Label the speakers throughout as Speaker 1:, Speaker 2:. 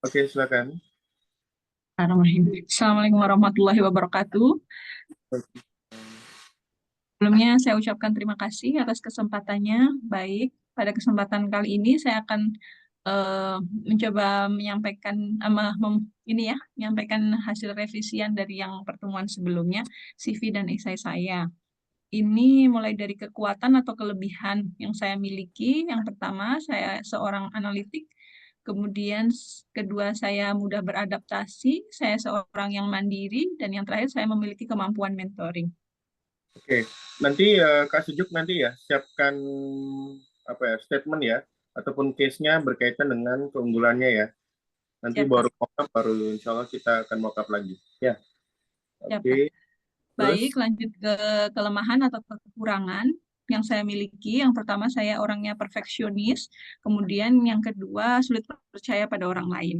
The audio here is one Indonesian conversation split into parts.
Speaker 1: Oke, silakan.
Speaker 2: Assalamualaikum warahmatullahi wabarakatuh. Sebelumnya saya ucapkan terima kasih atas kesempatannya. Baik, pada kesempatan kali ini saya akan eh, mencoba menyampaikan menyampaikan hasil revisian dari yang pertemuan sebelumnya, CV dan esai saya. Ini mulai dari kekuatan atau kelebihan yang saya miliki. Yang pertama, saya seorang analitik. Kemudian kedua, saya mudah beradaptasi. Saya seorang yang mandiri. Dan yang terakhir, saya memiliki kemampuan mentoring.
Speaker 1: Oke, nanti Kak Sujuk nanti ya siapkan apa ya statement ya ataupun case-nya berkaitan dengan keunggulannya ya. Nanti
Speaker 2: Siap, Kak.
Speaker 1: baru mock up, baru insya Allah kita akan mock up lagi. Ya,
Speaker 2: Siap, Kak.
Speaker 1: oke.
Speaker 2: Baik,
Speaker 1: Terus
Speaker 2: lanjut ke kelemahan atau kekurangan yang saya miliki. Yang pertama, saya orangnya perfeksionis. Kemudian yang kedua, sulit percaya pada orang lain.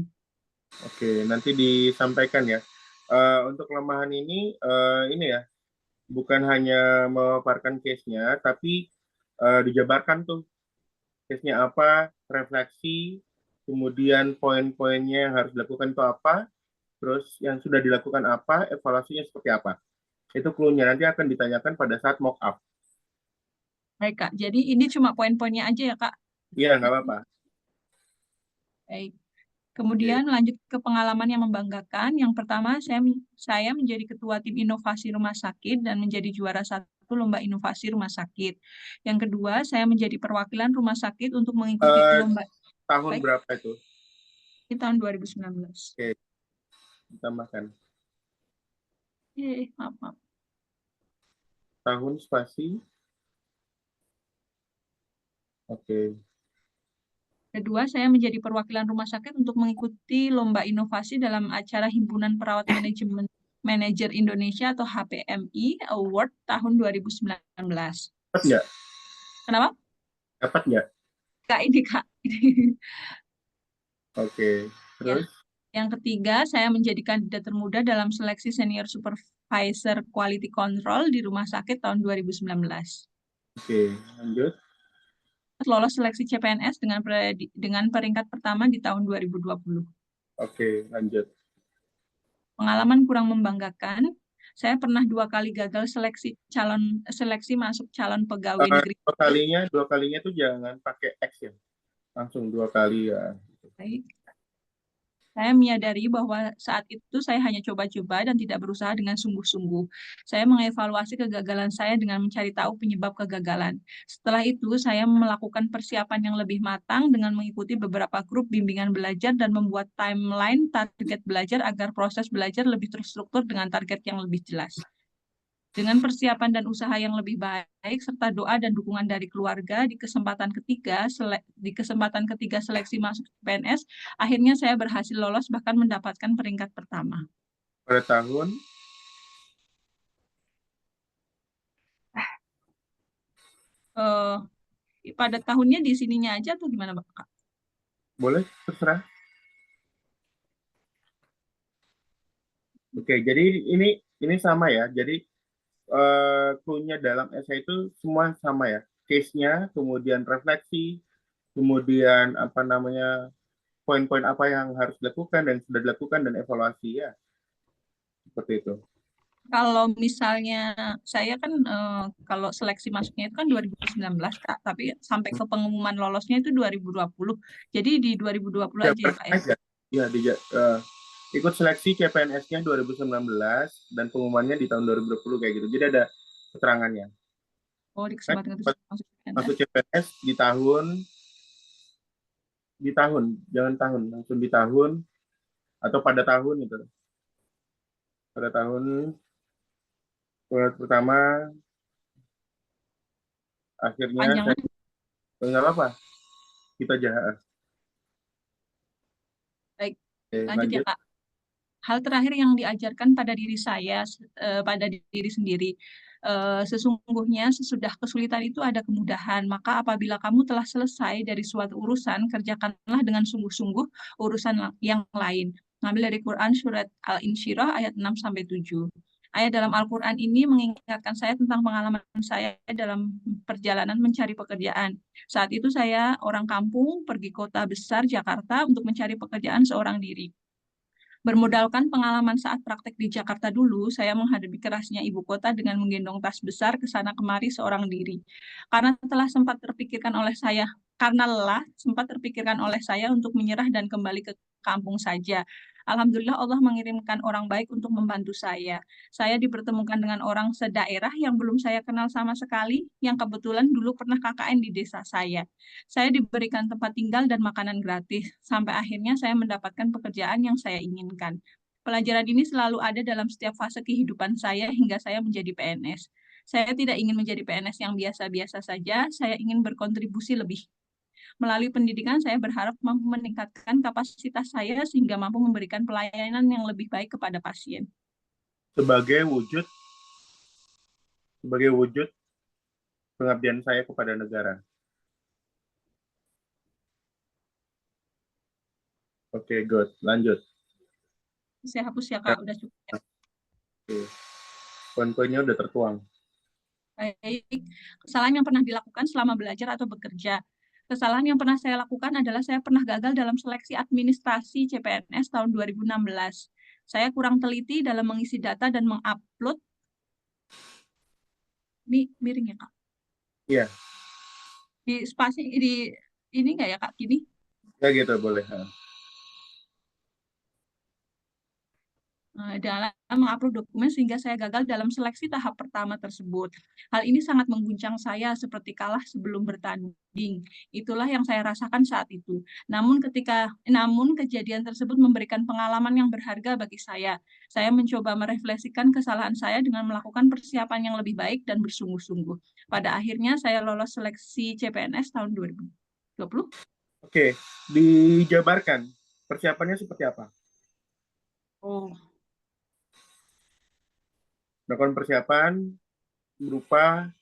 Speaker 1: oke, nanti disampaikan ya. Untuk kelemahan ini ya bukan hanya memaparkan case-nya, tapi dijabarkan tuh case-nya apa, refleksi, kemudian poin-poinnya yang harus dilakukan itu apa, terus yang sudah dilakukan apa, evaluasinya seperti apa. Itu clue-nya nanti akan ditanyakan pada saat mock up.
Speaker 2: Baik, Kak. Jadi ini cuma poin-poinnya aja ya, Kak.
Speaker 1: Iya, nggak apa-apa.
Speaker 2: Baik.
Speaker 1: Oke.
Speaker 2: Kemudian lanjut ke pengalaman yang membanggakan. Yang pertama, saya menjadi ketua tim inovasi rumah sakit dan menjadi juara satu lomba inovasi rumah sakit. Yang kedua, saya menjadi perwakilan rumah sakit untuk mengikuti
Speaker 1: Eh,
Speaker 2: lomba.
Speaker 1: tahun
Speaker 2: Baik,
Speaker 1: berapa itu?
Speaker 2: di tahun 2019.
Speaker 1: Oke, ditambahkan.
Speaker 2: Maaf, maaf.
Speaker 1: Tahun spasi. Oke.
Speaker 2: Kedua, saya menjadi perwakilan rumah sakit untuk mengikuti lomba inovasi dalam acara Himpunan Perawat Manajemen Manajer Indonesia atau HPMI Award tahun 2019.
Speaker 1: Dapat nggak?
Speaker 2: Kenapa?
Speaker 1: Dapat nggak?
Speaker 2: Kak, ini Kak.
Speaker 1: Oke.
Speaker 2: Ya.
Speaker 1: Terus?
Speaker 2: Yang ketiga, saya menjadi kandidat termuda dalam seleksi senior supervisor quality control di rumah sakit tahun 2019.
Speaker 1: Oke, lanjut.
Speaker 2: Lolos seleksi CPNS dengan peringkat pertama di tahun 2020.
Speaker 1: Oke, lanjut.
Speaker 2: Pengalaman kurang membanggakan, saya pernah 2 kali gagal seleksi masuk calon pegawai negeri.
Speaker 1: Dua kalinya tuh jangan pakai X ya. Langsung 2 kali ya.
Speaker 2: Saya menyadari bahwa saat itu saya hanya coba-coba dan tidak berusaha dengan sungguh-sungguh. Saya mengevaluasi kegagalan saya dengan mencari tahu penyebab kegagalan. Setelah itu, saya melakukan persiapan yang lebih matang dengan mengikuti beberapa grup bimbingan belajar dan membuat timeline target belajar agar proses belajar lebih terstruktur dengan target yang lebih jelas. Dengan persiapan dan usaha yang lebih baik, serta doa dan dukungan dari keluarga, di kesempatan ketiga seleksi masuk PNS, akhirnya saya berhasil lolos bahkan mendapatkan peringkat pertama.
Speaker 1: Pada tahun,
Speaker 2: Eh, pada tahunnya di sininya aja tuh gimana, Kak?
Speaker 1: boleh terserah. Oke, jadi ini sama ya. Jadi clue-nya dalam essay itu semua sama ya. Case-nya, kemudian refleksi, kemudian apa namanya poin-poin apa yang harus dilakukan dan sudah dilakukan dan evaluasi ya. Seperti itu.
Speaker 2: Kalau misalnya saya kan kalau seleksi masuknya itu kan 2019, Kak, tapi sampai ke pengumuman lolosnya itu 2020. Jadi di 2020 aja ya,
Speaker 1: Siapa
Speaker 2: Kak ya.
Speaker 1: aja? Ya, ikut seleksi CPNS-nya 2019 dan pengumumannya di tahun 2020 kayak gitu. Jadi ada keterangannya.
Speaker 2: Oh, di
Speaker 1: Saya
Speaker 2: kesempatan
Speaker 1: dapat
Speaker 2: ketika masuk
Speaker 1: masuk
Speaker 2: PNS.
Speaker 1: CPNS di tahun, jangan tahun, langsung di tahun atau pada tahun itu. Pada tahun pertama akhirnya
Speaker 2: Panjangan.
Speaker 1: saya nggak apa-apa, kita aja.
Speaker 2: Baik,
Speaker 1: Oke,
Speaker 2: lanjut ya,
Speaker 1: lanjut.
Speaker 2: Kak. Hal terakhir yang diajarkan pada diri saya, pada diri sendiri, sesungguhnya sesudah kesulitan itu ada kemudahan. Maka apabila kamu telah selesai dari suatu urusan, kerjakanlah dengan sungguh-sungguh urusan yang lain. Ngambil dari Quran surat Al-Insyirah ayat 6-7. Ayat dalam Al-Quran ini mengingatkan saya tentang pengalaman saya dalam perjalanan mencari pekerjaan. Saat itu saya orang kampung pergi kota besar Jakarta untuk mencari pekerjaan seorang diri. Bermodalkan pengalaman saat praktek di Jakarta dulu, saya menghadapi kerasnya ibu kota dengan menggendong tas besar ke sana kemari seorang diri. Karena lelah sempat terpikirkan oleh saya untuk menyerah dan kembali ke kampung saja. Alhamdulillah Allah mengirimkan orang baik untuk membantu saya. Saya dipertemukan dengan orang sedaerah yang belum saya kenal sama sekali, yang kebetulan dulu pernah KKN di desa saya. Saya diberikan tempat tinggal dan makanan gratis, sampai akhirnya saya mendapatkan pekerjaan yang saya inginkan. Pelajaran ini selalu ada dalam setiap fase kehidupan saya hingga saya menjadi PNS. Saya tidak ingin menjadi PNS yang biasa-biasa saja, saya ingin berkontribusi lebih. Melalui pendidikan, saya berharap mampu meningkatkan kapasitas saya sehingga mampu memberikan pelayanan yang lebih baik kepada pasien.
Speaker 1: Sebagai wujud sebagai wujud pengabdian saya kepada negara. Oke, good. Lanjut.
Speaker 2: Saya hapus ya, Kak. Udah cukup.
Speaker 1: Oke. Poin-poinnya udah tertuang.
Speaker 2: Baik, kesalahan yang pernah dilakukan selama belajar atau bekerja. Kesalahan yang pernah saya lakukan adalah saya pernah gagal dalam seleksi administrasi CPNS tahun 2016. Saya kurang teliti dalam mengisi data dan mengupload. Ini miring ya, Kak?
Speaker 1: Iya.
Speaker 2: Di spasi di ini nggak ya, Kak? Gini?
Speaker 1: Ya gitu, boleh.
Speaker 2: Dalam mengupload dokumen sehingga saya gagal dalam seleksi tahap pertama tersebut. Hal ini sangat mengguncang saya seperti kalah sebelum bertanding. Itulah yang saya rasakan saat itu. Namun kejadian tersebut memberikan pengalaman yang berharga bagi saya. Saya mencoba merefleksikan kesalahan saya dengan melakukan persiapan yang lebih baik dan bersungguh-sungguh. Pada akhirnya saya lolos seleksi CPNS tahun 2020.
Speaker 1: Oke, dijabarkan persiapannya seperti apa?
Speaker 2: Oh,
Speaker 1: Melakukan persiapan berupa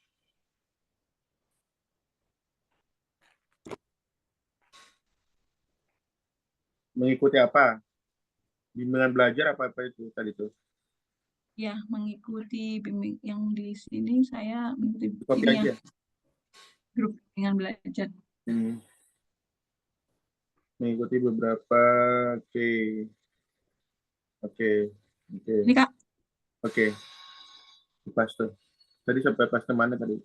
Speaker 1: mengikuti apa? Bimbingan belajar apa itu tadi tuh?
Speaker 2: ya, mengikuti bimbing yang di sini saya mengikuti
Speaker 1: Copy
Speaker 2: ini ya,
Speaker 1: aja.
Speaker 2: grup dengan belajar.
Speaker 1: Hmm. Mengikuti beberapa, oke, oke, oke,
Speaker 2: Ini Kak,
Speaker 1: oke. Pas tuh. Tadi sampai pas mana tadi?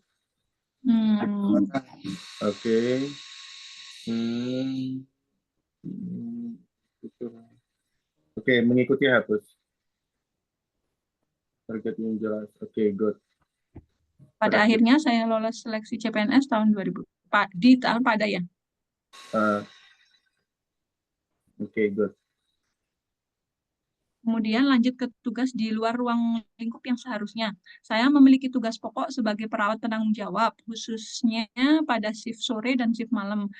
Speaker 2: hmm,
Speaker 1: Oke. Hmm. Hmm. Itu. Oke, mengikuti hapus. Target yang jelas. Oke, good.
Speaker 2: pada
Speaker 1: Terakhir.
Speaker 2: akhirnya saya lolos seleksi CPNS tahun 2000 di tahun pada ya.
Speaker 1: Uh, Oke, good.
Speaker 2: Kemudian lanjut ke tugas di luar ruang lingkup yang seharusnya. Saya memiliki tugas pokok sebagai perawat penanggung jawab, khususnya pada shift sore dan shift malam.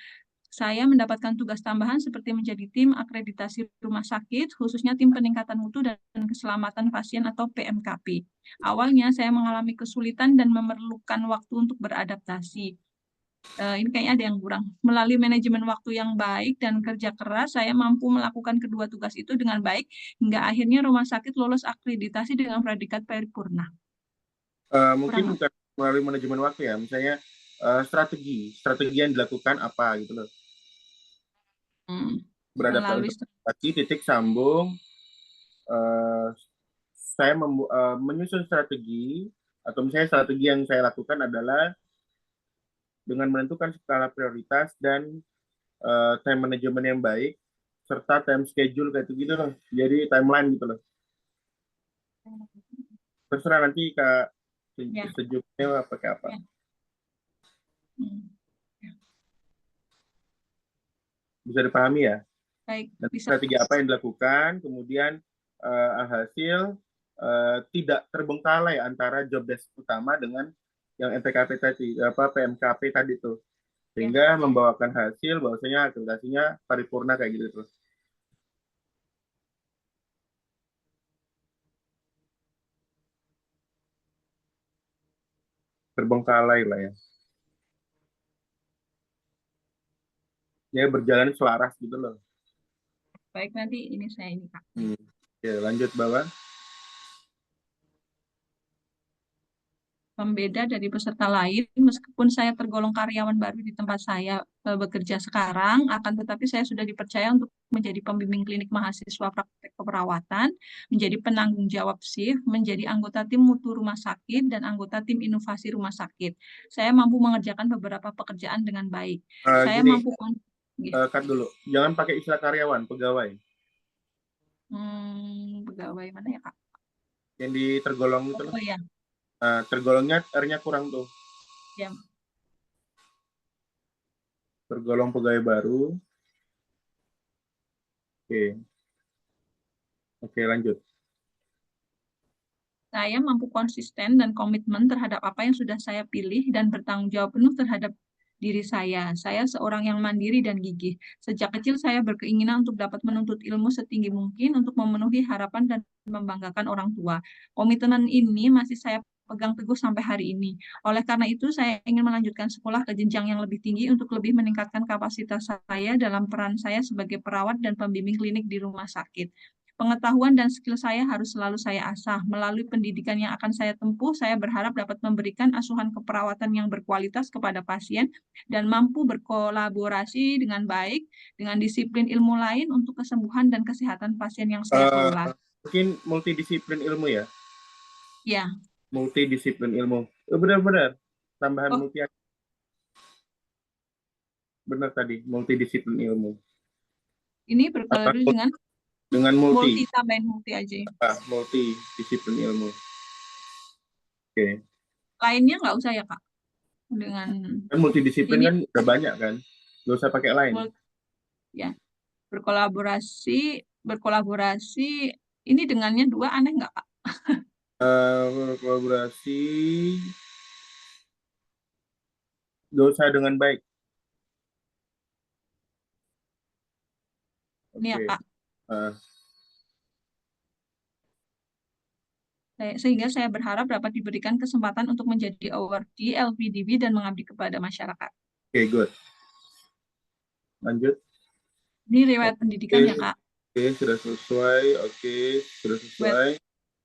Speaker 2: Saya mendapatkan tugas tambahan seperti menjadi tim akreditasi rumah sakit, khususnya tim peningkatan mutu dan keselamatan pasien atau PMKP. Awalnya saya mengalami kesulitan dan memerlukan waktu untuk beradaptasi. Ini kayaknya ada yang kurang. Melalui manajemen waktu yang baik dan kerja keras, saya mampu melakukan kedua tugas itu dengan baik, hingga akhirnya rumah sakit lolos akreditasi dengan predikat paripurna.
Speaker 1: Mungkin
Speaker 2: Kurang.
Speaker 1: bukan melalui manajemen waktu ya, misalnya strategi yang dilakukan apa gitu loh. Beradaptasi
Speaker 2: Melalui
Speaker 1: untuk titik sambung. Uh, saya menyusun strategi atau misalnya strategi yang saya lakukan adalah dengan menentukan skala prioritas dan time management yang baik serta time schedule kayak gitu loh. Jadi timeline gitu loh. Terserah nanti Kak
Speaker 2: ya,
Speaker 1: sejuknya pakai apa.
Speaker 2: ya. Hmm. Ya.
Speaker 1: Bisa dipahami ya.
Speaker 2: Baik,
Speaker 1: Dan
Speaker 2: bisa.
Speaker 1: strategi apa yang dilakukan, kemudian hasil tidak terbengkalai antara job desk utama dengan yang MPKP tadi, apa PMKP tadi tuh,
Speaker 2: Ya.
Speaker 1: sehingga membawakan hasil bahwasanya akreditasinya paripurna kayak gitu tuh. Terbengkalai lah ya. Ya berjalan selaras gitu loh.
Speaker 2: Baik, nanti ini saya ini Kak.
Speaker 1: Oke, lanjut bawah.
Speaker 2: Pembeda dari peserta lain, meskipun saya tergolong karyawan baru di tempat saya bekerja sekarang, akan tetapi saya sudah dipercaya untuk menjadi pembimbing klinik mahasiswa praktek keperawatan, menjadi penanggung jawab shift, menjadi anggota tim mutu rumah sakit, dan anggota tim inovasi rumah sakit. Saya mampu mengerjakan beberapa pekerjaan dengan baik. Saya
Speaker 1: Gini,
Speaker 2: mampu
Speaker 1: cut dulu. Jangan pakai istilah karyawan, pegawai.
Speaker 2: pegawai mana ya, Kak?
Speaker 1: Yang di tergolong itu loh.
Speaker 2: Oh ya,
Speaker 1: Tergolongnya R-nya kurang tuh.
Speaker 2: ya.
Speaker 1: Tergolong pegawai baru. Oke, oke lanjut.
Speaker 2: Saya mampu konsisten dan komitmen terhadap apa yang sudah saya pilih dan bertanggung jawab penuh terhadap diri saya. Saya seorang yang mandiri dan gigih. Sejak kecil saya berkeinginan untuk dapat menuntut ilmu setinggi mungkin untuk memenuhi harapan dan membanggakan orang tua. Komitmen ini masih saya pegang teguh sampai hari ini. Oleh karena itu, saya ingin melanjutkan sekolah ke jenjang yang lebih tinggi untuk lebih meningkatkan kapasitas saya dalam peran saya sebagai perawat dan pembimbing klinik di rumah sakit. Pengetahuan dan skill saya harus selalu saya asah. Melalui pendidikan yang akan saya tempuh, saya berharap dapat memberikan asuhan keperawatan yang berkualitas kepada pasien dan mampu berkolaborasi dengan baik dengan disiplin ilmu lain untuk kesembuhan dan kesehatan pasien yang saya kelola.
Speaker 1: Mungkin multidisiplin ilmu ya,
Speaker 2: Ya,
Speaker 1: multidisiplin ilmu. Benar-benar tambahan
Speaker 2: oh,
Speaker 1: multi, benar tadi multidisiplin ilmu.
Speaker 2: ini
Speaker 1: Apa
Speaker 2: berkolaborasi
Speaker 1: dengan
Speaker 2: multi, tambahin multi aja.
Speaker 1: multidisiplin ilmu. Oke.
Speaker 2: Lainnya nggak usah ya, Kak? Dengan
Speaker 1: Kan multidisiplin
Speaker 2: ini
Speaker 1: kan udah banyak kan, nggak usah pakai lain.
Speaker 2: ya, berkolaborasi, berkolaborasi, ini dengannya dua aneh nggak, Kak?
Speaker 1: Kolaborasi nggak usah dengan baik.
Speaker 2: Ini ya,
Speaker 1: Oke.
Speaker 2: Kak.
Speaker 1: Uh,
Speaker 2: Sehingga saya berharap dapat diberikan kesempatan untuk menjadi awardee LPDB dan mengabdi kepada masyarakat.
Speaker 1: Oke, good. Lanjut.
Speaker 2: Ini riwayat pendidikan ya,
Speaker 1: Oke,
Speaker 2: Kak.
Speaker 1: oke, sudah sesuai. Oke, sudah
Speaker 2: Riwayat
Speaker 1: sesuai.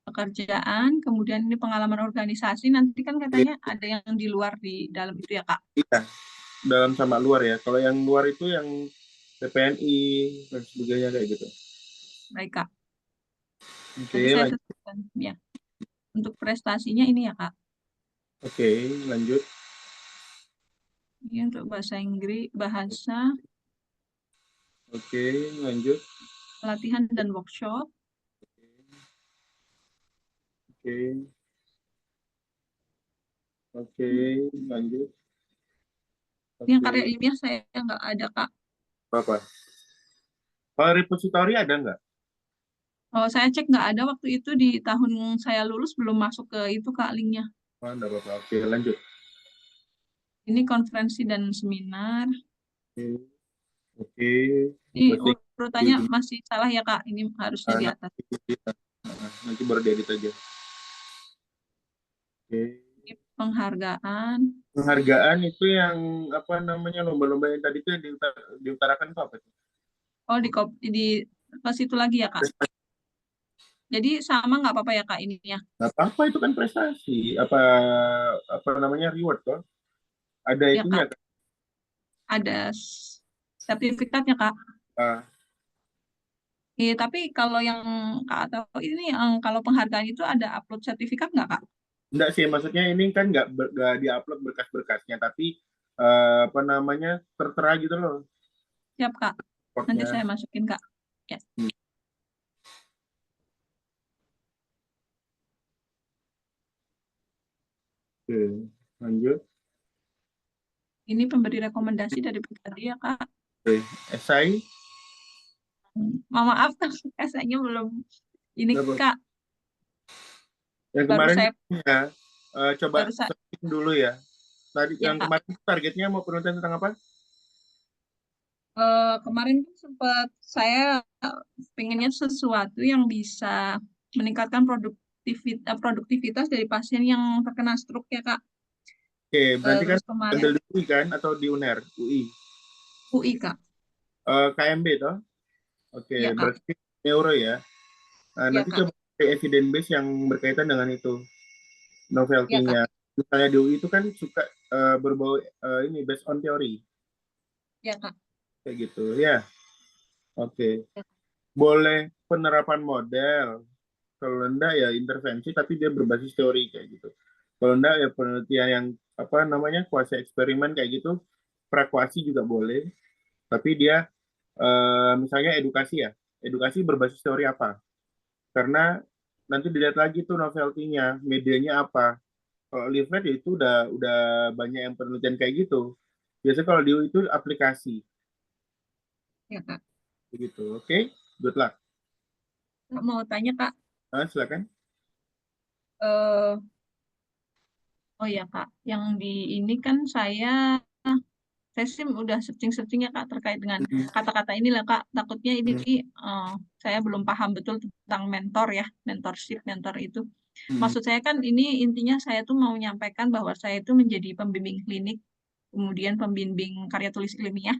Speaker 2: pekerjaan, kemudian ini pengalaman organisasi, nanti kan
Speaker 1: Oke,
Speaker 2: katanya ada yang di luar di dalam itu ya, Kak.
Speaker 1: iya, dalam sama luar ya. Kalau yang luar itu yang PPNI dan sebagainya kayak gitu.
Speaker 2: Baik, Kak. Nanti
Speaker 1: Oke,
Speaker 2: saya
Speaker 1: lanjut.
Speaker 2: sesuaikan ya. Untuk prestasinya ini ya, Kak.
Speaker 1: Oke, lanjut.
Speaker 2: Ini untuk bahasa Inggris, bahasa,
Speaker 1: Oke, lanjut.
Speaker 2: pelatihan dan workshop.
Speaker 1: Oke, oke, lanjut.
Speaker 2: Ini yang
Speaker 1: Oke,
Speaker 2: karya ilmiah saya nggak ada, Kak.
Speaker 1: apa? Kalau repository ada nggak?
Speaker 2: Oh, saya cek nggak ada waktu itu di tahun saya lulus belum masuk ke itu, Kak, linknya.
Speaker 1: Oh, enggak apa-apa. Oke, lanjut.
Speaker 2: Ini konferensi dan seminar.
Speaker 1: Oke, oke.
Speaker 2: Ini
Speaker 1: Berarti
Speaker 2: urutannya masih salah ya, Kak. Ini harusnya di atas.
Speaker 1: nanti baru diedit aja. Oke.
Speaker 2: Ini penghargaan.
Speaker 1: Penghargaan itu yang apa namanya lomba-lomba yang tadi itu yang diutarakan itu apa tuh?
Speaker 2: Oh, di ke situ lagi ya, Kak. Jadi sama nggak apa-apa ya, Kak, ininya.
Speaker 1: Nggak apa-apa itu kan prestasi. Apa apa namanya reward toh? Ada
Speaker 2: Ya,
Speaker 1: itunya
Speaker 2: Kak.
Speaker 1: kan?
Speaker 2: Ada sertifikatnya, Kak.
Speaker 1: Ah,
Speaker 2: Iya, tapi kalau yang Kak atau ini yang kalau penghargaan itu ada upload sertifikat nggak, Kak?
Speaker 1: enggak sih, maksudnya ini kan nggak diupload berkas-berkasnya, tapi apa namanya tertera gitu loh,
Speaker 2: Siap, Kak. Nanti
Speaker 1: reportnya.
Speaker 2: saya masukin, Kak. Ya.
Speaker 1: Hmm. Oke, lanjut.
Speaker 2: Ini pemberi rekomendasi dari pribadi ya, Kak.
Speaker 1: Oke, esai.
Speaker 2: Maaf, esainya belum. Ini,
Speaker 1: Nggak apa-
Speaker 2: Kak,
Speaker 1: Yang
Speaker 2: baru
Speaker 1: kemarin
Speaker 2: saya,
Speaker 1: ya, coba
Speaker 2: baru saya,
Speaker 1: searching dulu ya. Tadi
Speaker 2: ya,
Speaker 1: yang
Speaker 2: Kak.
Speaker 1: kemarin targetnya mau penelitian tentang apa?
Speaker 2: Kemarin tuh sempat saya pengennya sesuatu yang bisa meningkatkan produktivitas dari pasien yang terkena stroke ya, Kak.
Speaker 1: Oke, berarti kan
Speaker 2: Terus kemarin
Speaker 1: ambil di UI kan atau di UNER? UI.
Speaker 2: UI, Kak.
Speaker 1: KMB toh? Oke,
Speaker 2: Ya, Kak.
Speaker 1: berarti neuro ya. Nah,
Speaker 2: Ya,
Speaker 1: nanti
Speaker 2: Kak.
Speaker 1: coba cari evidence base yang berkaitan dengan itu,
Speaker 2: Ya, Kak.
Speaker 1: novelty-nya. misalnya di UI itu kan suka berbau ini based on teori
Speaker 2: Ya, Kak.
Speaker 1: kayak gitu ya. Oke. Boleh penerapan model. Kalau enggak ya intervensi tapi dia berbasis teori kayak gitu. Kalau enggak ya penelitian yang apa namanya kuasi eksperimen kayak gitu, prakuasi juga boleh. Tapi dia misalnya edukasi ya, edukasi berbasis teori apa? Karena nanti dilihat lagi tuh novelty-nya, medianya apa. Kalau leaflet ya itu udah banyak yang penelitian kayak gitu. Biasanya kalau di UI itu aplikasi
Speaker 2: Ya, Kak.
Speaker 1: begitu. Oke, good luck.
Speaker 2: Kak, mau tanya, Kak.
Speaker 1: Silakan.
Speaker 2: Eh, oh ya, Kak. Yang di ini kan saya sih udah searching-searching ya Kak terkait dengan
Speaker 1: Hmm.
Speaker 2: kata-kata ini lah Kak. Takutnya ini
Speaker 1: Hmm.
Speaker 2: eh, saya belum paham betul tentang mentor ya, mentorship, mentor itu.
Speaker 1: Hmm.
Speaker 2: Maksud saya kan ini intinya saya tuh mau menyampaikan bahwa saya itu menjadi pembimbing klinik, kemudian pembimbing karya tulis ilmiah,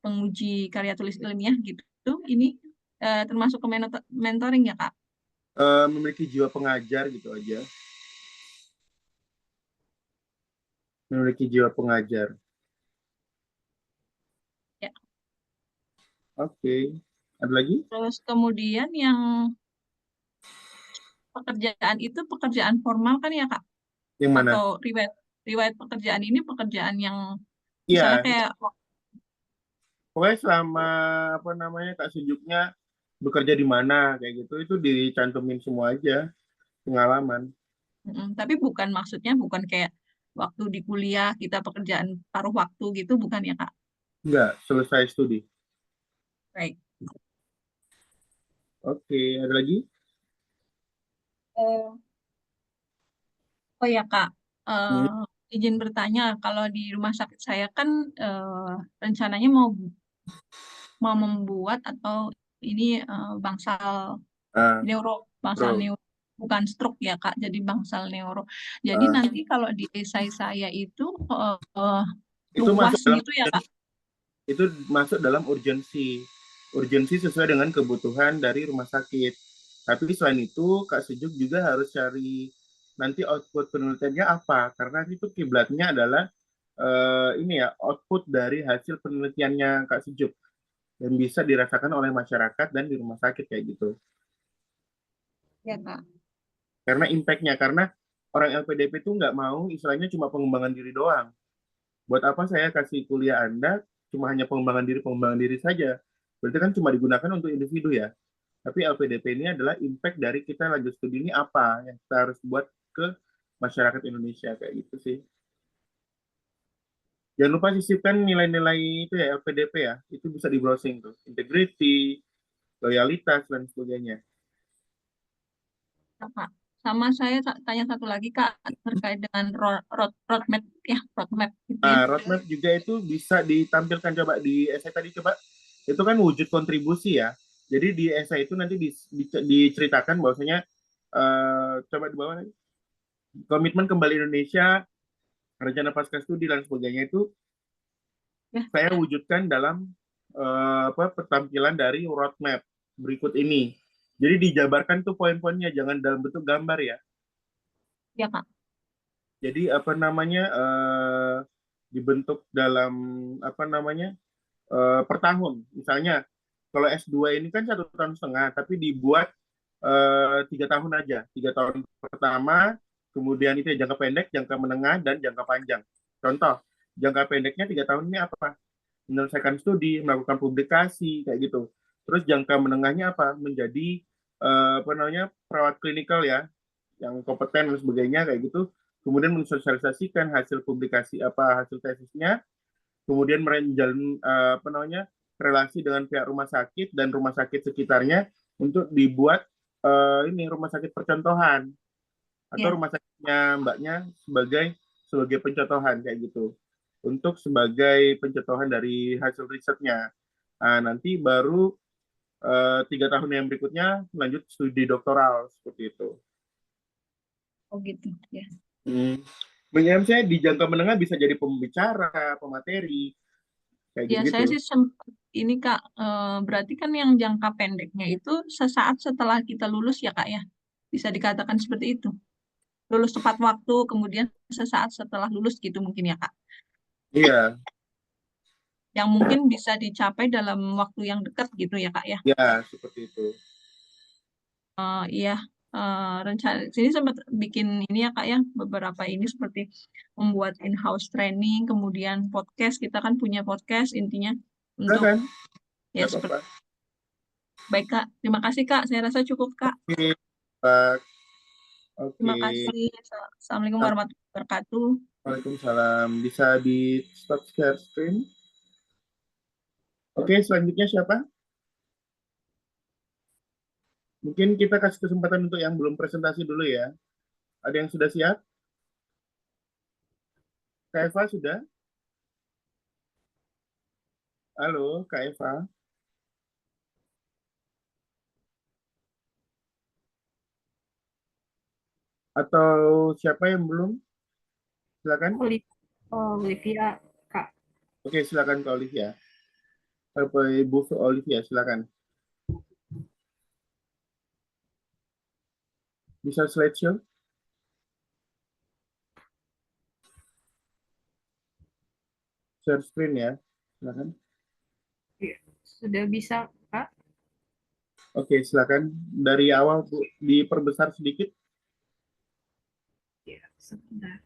Speaker 2: penguji karya tulis ilmiah gitu. Ini termasuk ke mentoring ya Kak?
Speaker 1: Memiliki jiwa pengajar gitu aja. Memiliki jiwa pengajar.
Speaker 2: Ya.
Speaker 1: Oke. Ada lagi?
Speaker 2: Terus kemudian yang pekerjaan itu pekerjaan formal kan ya Kak?
Speaker 1: Yang mana?
Speaker 2: Atau riwayat riwayat pekerjaan ini pekerjaan yang misalnya
Speaker 1: Iya,
Speaker 2: kayak
Speaker 1: pokoknya selama apa namanya Kak Sejuknya bekerja di mana kayak gitu itu dicantumin semua aja pengalaman.
Speaker 2: tapi bukan maksudnya bukan kayak waktu di kuliah kita pekerjaan paruh waktu gitu bukan ya Kak?
Speaker 1: Enggak, selesai studi.
Speaker 2: Baik.
Speaker 1: Oke, ada lagi?
Speaker 2: Oh, oh ya Kak,
Speaker 1: Hmm.
Speaker 2: izin bertanya kalau di rumah sakit saya kan rencananya mau mau membuat atau ini bangsal
Speaker 1: Ah,
Speaker 2: bangsal
Speaker 1: bro.
Speaker 2: neuro bukan stroke ya Kak, jadi bangsal neuro. Jadi
Speaker 1: Ah,
Speaker 2: nanti kalau di esai saya itu
Speaker 1: itu
Speaker 2: luas
Speaker 1: masuk dalam
Speaker 2: gitu ya Kak?
Speaker 1: itu masuk dalam urgensi. Urgensi sesuai dengan kebutuhan dari rumah sakit. Tapi selain itu, Kak Sejuk juga harus cari nanti output penelitiannya apa, karena itu kiblatnya adalah ini ya output dari hasil penelitiannya Kak Sejuk yang bisa dirasakan oleh masyarakat dan di rumah sakit kayak gitu.
Speaker 2: Ya Kak.
Speaker 1: Karena impact-nya, karena orang LPDP itu nggak mau istilahnya cuma pengembangan diri doang. Buat apa saya kasih kuliah Anda cuma hanya pengembangan diri saja? Berarti kan cuma digunakan untuk individu ya. Tapi LPDP ini adalah impact dari kita lanjut studi ini apa yang kita harus buat ke masyarakat Indonesia kayak gitu sih. Jangan lupa sisipkan nilai-nilai itu ya LPDP ya. Itu bisa di browsing tuh. Integrity, loyalitas dan sebagainya.
Speaker 2: Ya, Kak. Sama saya tanya satu lagi Kak terkait dengan roadmap ya roadmap gitu ya.
Speaker 1: Nah, roadmap juga itu bisa ditampilkan coba di essay tadi coba. Itu kan wujud kontribusi ya. Jadi di essay itu nanti diceritakan bahwasanya coba di bawah lagi. Komitmen kembali Indonesia, rencana pasca studi dan sebagainya itu
Speaker 2: Ya,
Speaker 1: saya wujudkan dalam apa pertampilan dari roadmap berikut ini. Jadi dijabarkan tuh poin-poinnya, jangan dalam bentuk gambar ya.
Speaker 2: ya Kak.
Speaker 1: Jadi apa namanya dibentuk dalam apa namanya per tahun. Misalnya kalau S2 ini kan 1,5 tahun, tapi dibuat 3 tahun aja. 3 tahun pertama, kemudian itu ya jangka pendek, jangka menengah, dan jangka panjang. Contoh, jangka pendeknya 3 tahun ini apa? Menyelesaikan studi, melakukan publikasi, kayak gitu. Terus jangka menengahnya apa? Menjadi apa namanya perawat klinikal ya, yang kompeten dan sebagainya kayak gitu. Kemudian mensosialisasikan hasil publikasi apa hasil tesisnya, kemudian menjalin apa namanya relasi dengan pihak rumah sakit dan rumah sakit sekitarnya untuk dibuat ini rumah sakit percontohan atau
Speaker 2: Ya.
Speaker 1: rumah sakitnya mbaknya sebagai sebagai pencontohan kayak gitu untuk sebagai pencontohan dari hasil risetnya. Nah, nanti baru 3 tahun yang berikutnya lanjut studi doktoral seperti itu.
Speaker 2: Oh gitu ya.
Speaker 1: Hmm. Menurut saya di jangka menengah bisa jadi pembicara, pemateri, kayak
Speaker 2: Ya
Speaker 1: gitu-gitu.
Speaker 2: saya sih ini Kak berarti kan yang jangka pendeknya itu sesaat setelah kita lulus ya Kak ya. Bisa dikatakan seperti itu. lulus tepat waktu, kemudian sesaat setelah lulus gitu mungkin ya Kak.
Speaker 1: Iya,
Speaker 2: Yang mungkin bisa dicapai dalam waktu yang dekat gitu ya Kak ya.
Speaker 1: ya seperti itu.
Speaker 2: Iya, rencana sini sempat bikin ini ya Kak ya, beberapa ini seperti membuat in-house training, kemudian podcast, kita kan punya podcast intinya untuk
Speaker 1: Silakan,
Speaker 2: ya
Speaker 1: nggak
Speaker 2: seperti
Speaker 1: apa-apa.
Speaker 2: baik Kak. Terima kasih Kak, saya rasa cukup Kak.
Speaker 1: Oke, Pak.
Speaker 2: Terima
Speaker 1: Oke.
Speaker 2: kasih. Assalamualaikum warahmatullahi wabarakatuh.
Speaker 1: Waalaikumsalam. Bisa di stop share screen? Oke, selanjutnya siapa? Mungkin kita kasih kesempatan untuk yang belum presentasi dulu ya. Ada yang sudah siap? Kak Eva sudah? Halo, Kak Eva. Atau siapa yang belum? Silakan.
Speaker 3: Olivia, Kak.
Speaker 1: Oke, silakan Kak Olivia. Apa Ibu Olivia, silakan. Bisa slideshow? Share screen ya. Silakan.
Speaker 3: Iya, sudah bisa, Kak?
Speaker 1: Oke, silakan. Dari awal Bu, diperbesar sedikit.
Speaker 3: Ya, sebentar.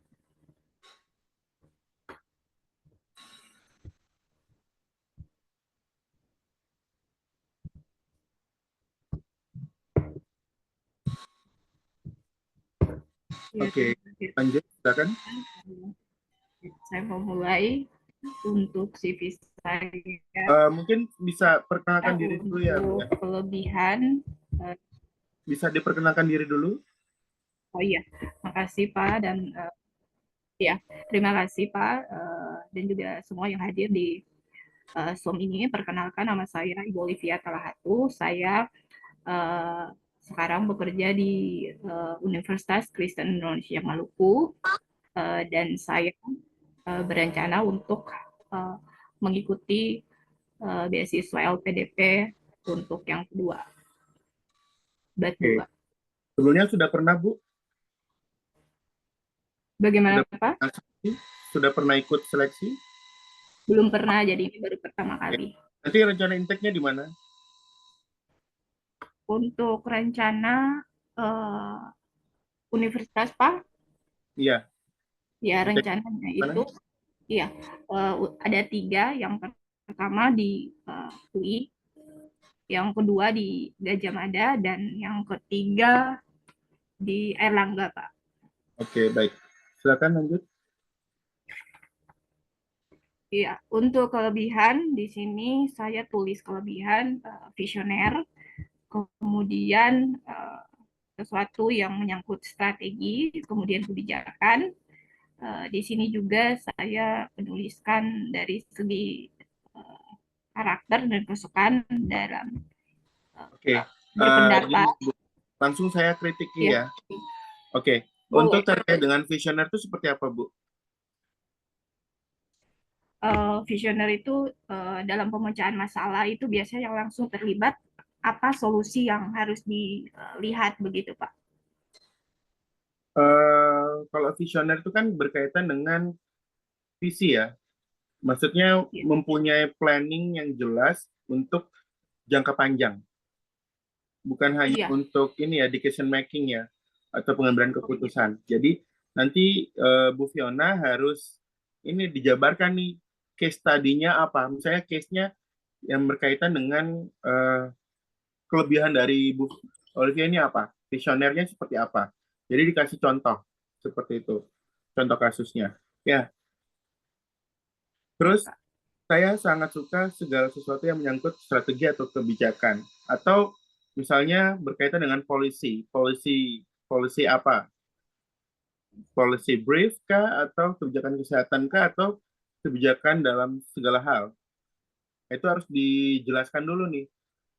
Speaker 3: Ya,
Speaker 1: Oke,
Speaker 3: terima kasih.
Speaker 1: lanjut. Silakan.
Speaker 3: Saya mau mulai untuk CV saya
Speaker 1: Mungkin bisa perkenalkan diri dulu ya, Bu ya.
Speaker 3: untuk kelebihan.
Speaker 1: Bisa diperkenalkan diri dulu.
Speaker 3: Oh iya, makasih Pak dan ya terima kasih Pak dan juga semua yang hadir di Zoom ini. Perkenalkan nama saya Ibu Olivia Talahatu. Saya uh, sekarang bekerja di Universitas Kristen Indonesia Maluku dan saya berencana untuk mengikuti beasiswa LPDP untuk yang kedua, bat
Speaker 1: Oke.
Speaker 3: 2.
Speaker 1: Sebelumnya sudah pernah, Bu?
Speaker 3: Bagaimana
Speaker 1: Sudah
Speaker 3: Pak?
Speaker 1: pernah seleksi? Sudah pernah ikut seleksi?
Speaker 3: Belum pernah, jadi ini baru pertama
Speaker 1: Oke.
Speaker 3: kali.
Speaker 1: Nanti rencana intake-nya di mana?
Speaker 3: Untuk rencana universitas Pak,
Speaker 1: Iya,
Speaker 3: ya
Speaker 1: intake
Speaker 3: rencananya
Speaker 1: mana?
Speaker 3: itu ya ada 3. Yang pertama di UI, yang kedua di Gajah Mada, dan yang ketiga di Erlangga Pak.
Speaker 1: Oke, baik. Silakan lanjut.
Speaker 3: Iya, untuk kelebihan di sini saya tulis kelebihan visioner, kemudian sesuatu yang menyangkut strategi, kemudian kebijakan. Di sini juga saya menuliskan dari segi karakter dan kesukaan dalam
Speaker 1: Oke.
Speaker 3: berpendapat.
Speaker 1: Gini, Bu. Langsung saya kritiki
Speaker 3: Ya,
Speaker 1: ya. Oke. Untuk
Speaker 3: boleh.
Speaker 1: terkait dengan visioner itu seperti apa, Bu?
Speaker 3: Visioner itu dalam pemecahan masalah itu biasanya yang langsung terlibat apa solusi yang harus dilihat begitu Pak.
Speaker 1: Kalau visioner itu kan berkaitan dengan visi ya. Maksudnya
Speaker 3: Ya,
Speaker 1: mempunyai planning yang jelas untuk jangka panjang. Bukan hanya
Speaker 3: iya.
Speaker 1: untuk ini ya, decision making ya, atau pengambilan keputusan. Jadi nanti Bu Fiona harus ini dijabarkan nih case tadinya apa. Misalnya case-nya yang berkaitan dengan kelebihan dari Bu Olivia ini apa, visionernya seperti apa. Jadi dikasih contoh seperti itu, contoh kasusnya. Ya,
Speaker 3: Ya
Speaker 1: terus
Speaker 3: Kak.
Speaker 1: saya sangat suka segala sesuatu yang menyangkut strategi atau kebijakan, atau misalnya berkaitan dengan polisi apa, policy brief kah, atau kebijakan kesehatan kah, atau kebijakan dalam segala hal. Itu harus dijelaskan dulu nih.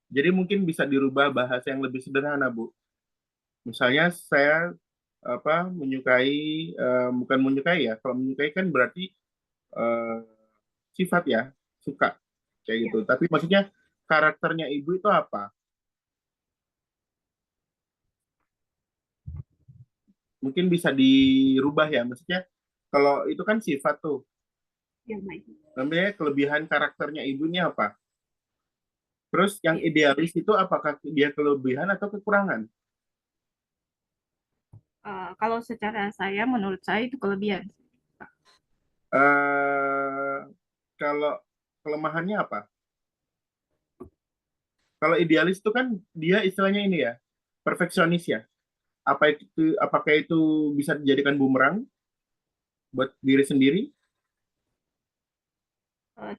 Speaker 1: Jadi mungkin bisa dirubah bahasa yang lebih sederhana, Bu. Misalnya saya menyukai, bukan menyukai ya, kalau menyukai kan berarti eh, sifat ya, suka kayak gitu.
Speaker 3: Ya.
Speaker 1: Tapi maksudnya karakternya ibu itu apa? mungkin bisa dirubah ya. Maksudnya kalau itu kan sifat tuh.
Speaker 3: Ya, baik.
Speaker 1: Namanya kelebihan karakternya ibu ini apa? Terus yang
Speaker 3: Iya.
Speaker 1: idealis itu apakah dia kelebihan atau kekurangan?
Speaker 3: Kalau secara saya, menurut saya itu kelebihan.
Speaker 1: eh Kalau kelemahannya apa? Kalau idealis itu kan dia istilahnya ini ya, perfeksionis ya. Apakah itu bisa dijadikan bumerang buat diri sendiri?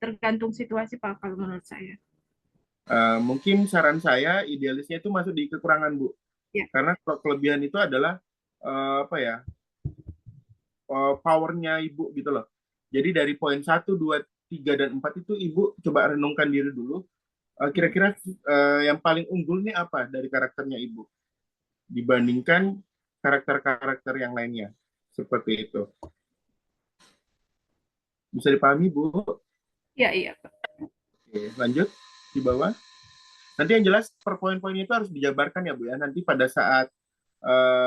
Speaker 3: Tergantung situasi, Pak, kalau menurut saya.
Speaker 1: Mungkin saran saya idealisnya itu masuk di kekurangan, Bu.
Speaker 3: Ya,
Speaker 1: Karena kalau kelebihan itu adalah apa ya, powernya Ibu gitu loh. Jadi dari poin 1, 2, 3, dan 4 itu Ibu coba renungkan diri dulu. Kira-kira yang paling unggul nih apa dari karakternya Ibu dibandingkan karakter-karakter yang lainnya. Seperti itu. Bisa dipahami, Bu?
Speaker 3: iya, iya, Pak.
Speaker 1: Oke, lanjut di bawah. Nanti yang jelas per poin-poinnya itu harus dijabarkan ya, Bu ya. Nanti pada saat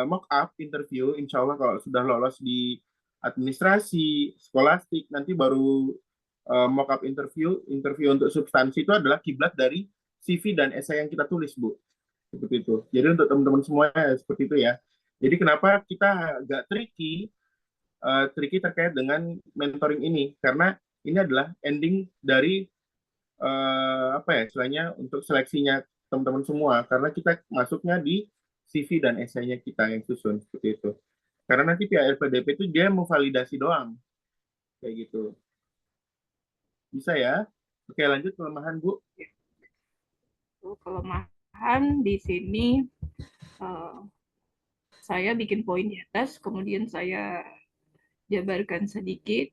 Speaker 1: mock up interview, insya Allah kalau sudah lolos di administrasi, skolastik, nanti baru mock up interview. Interview untuk substansi itu adalah kiblat dari CV dan esai yang kita tulis, Bu. Seperti itu. Jadi untuk teman-teman semua seperti itu ya. Jadi kenapa kita agak tricky terkait dengan mentoring ini? Karena ini adalah ending dari apa ya istilahnya untuk seleksinya teman-teman semua karena kita masuknya di CV dan esainya kita yang susun seperti itu. Karena nanti pihak LPDP itu dia mau validasi doang kayak gitu. Bisa ya? Oke, lanjut kelemahan, Bu.
Speaker 3: Kelemahan di sini, uh, saya bikin poin di atas, kemudian saya jabarkan sedikit.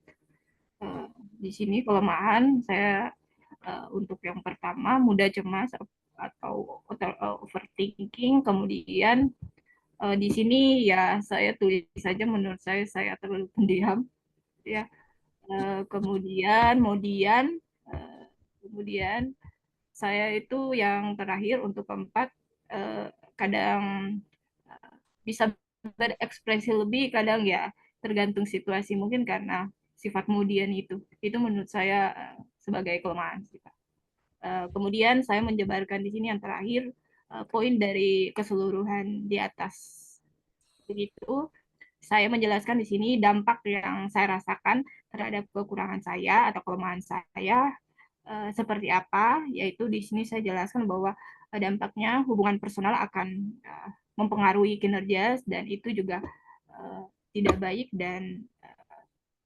Speaker 3: Di sini kelemahan saya, untuk yang pertama mudah cemas atau overthinking, kemudian di sini ya saya tulis saja, menurut saya terlalu pendiam ya. Kemudian saya itu yang terakhir untuk keempat, kadang bisa berekspresi lebih, kadang ya tergantung situasi, mungkin karena sifat kemudian itu menurut saya sebagai kelemahan. Kemudian saya menjabarkan di sini yang terakhir, poin dari keseluruhan di atas. Begitu saya menjelaskan di sini dampak yang saya rasakan terhadap kekurangan saya atau kelemahan saya, seperti apa, yaitu di sini saya jelaskan bahwa dampaknya hubungan personal akan mempengaruhi kinerja, dan itu juga tidak baik, dan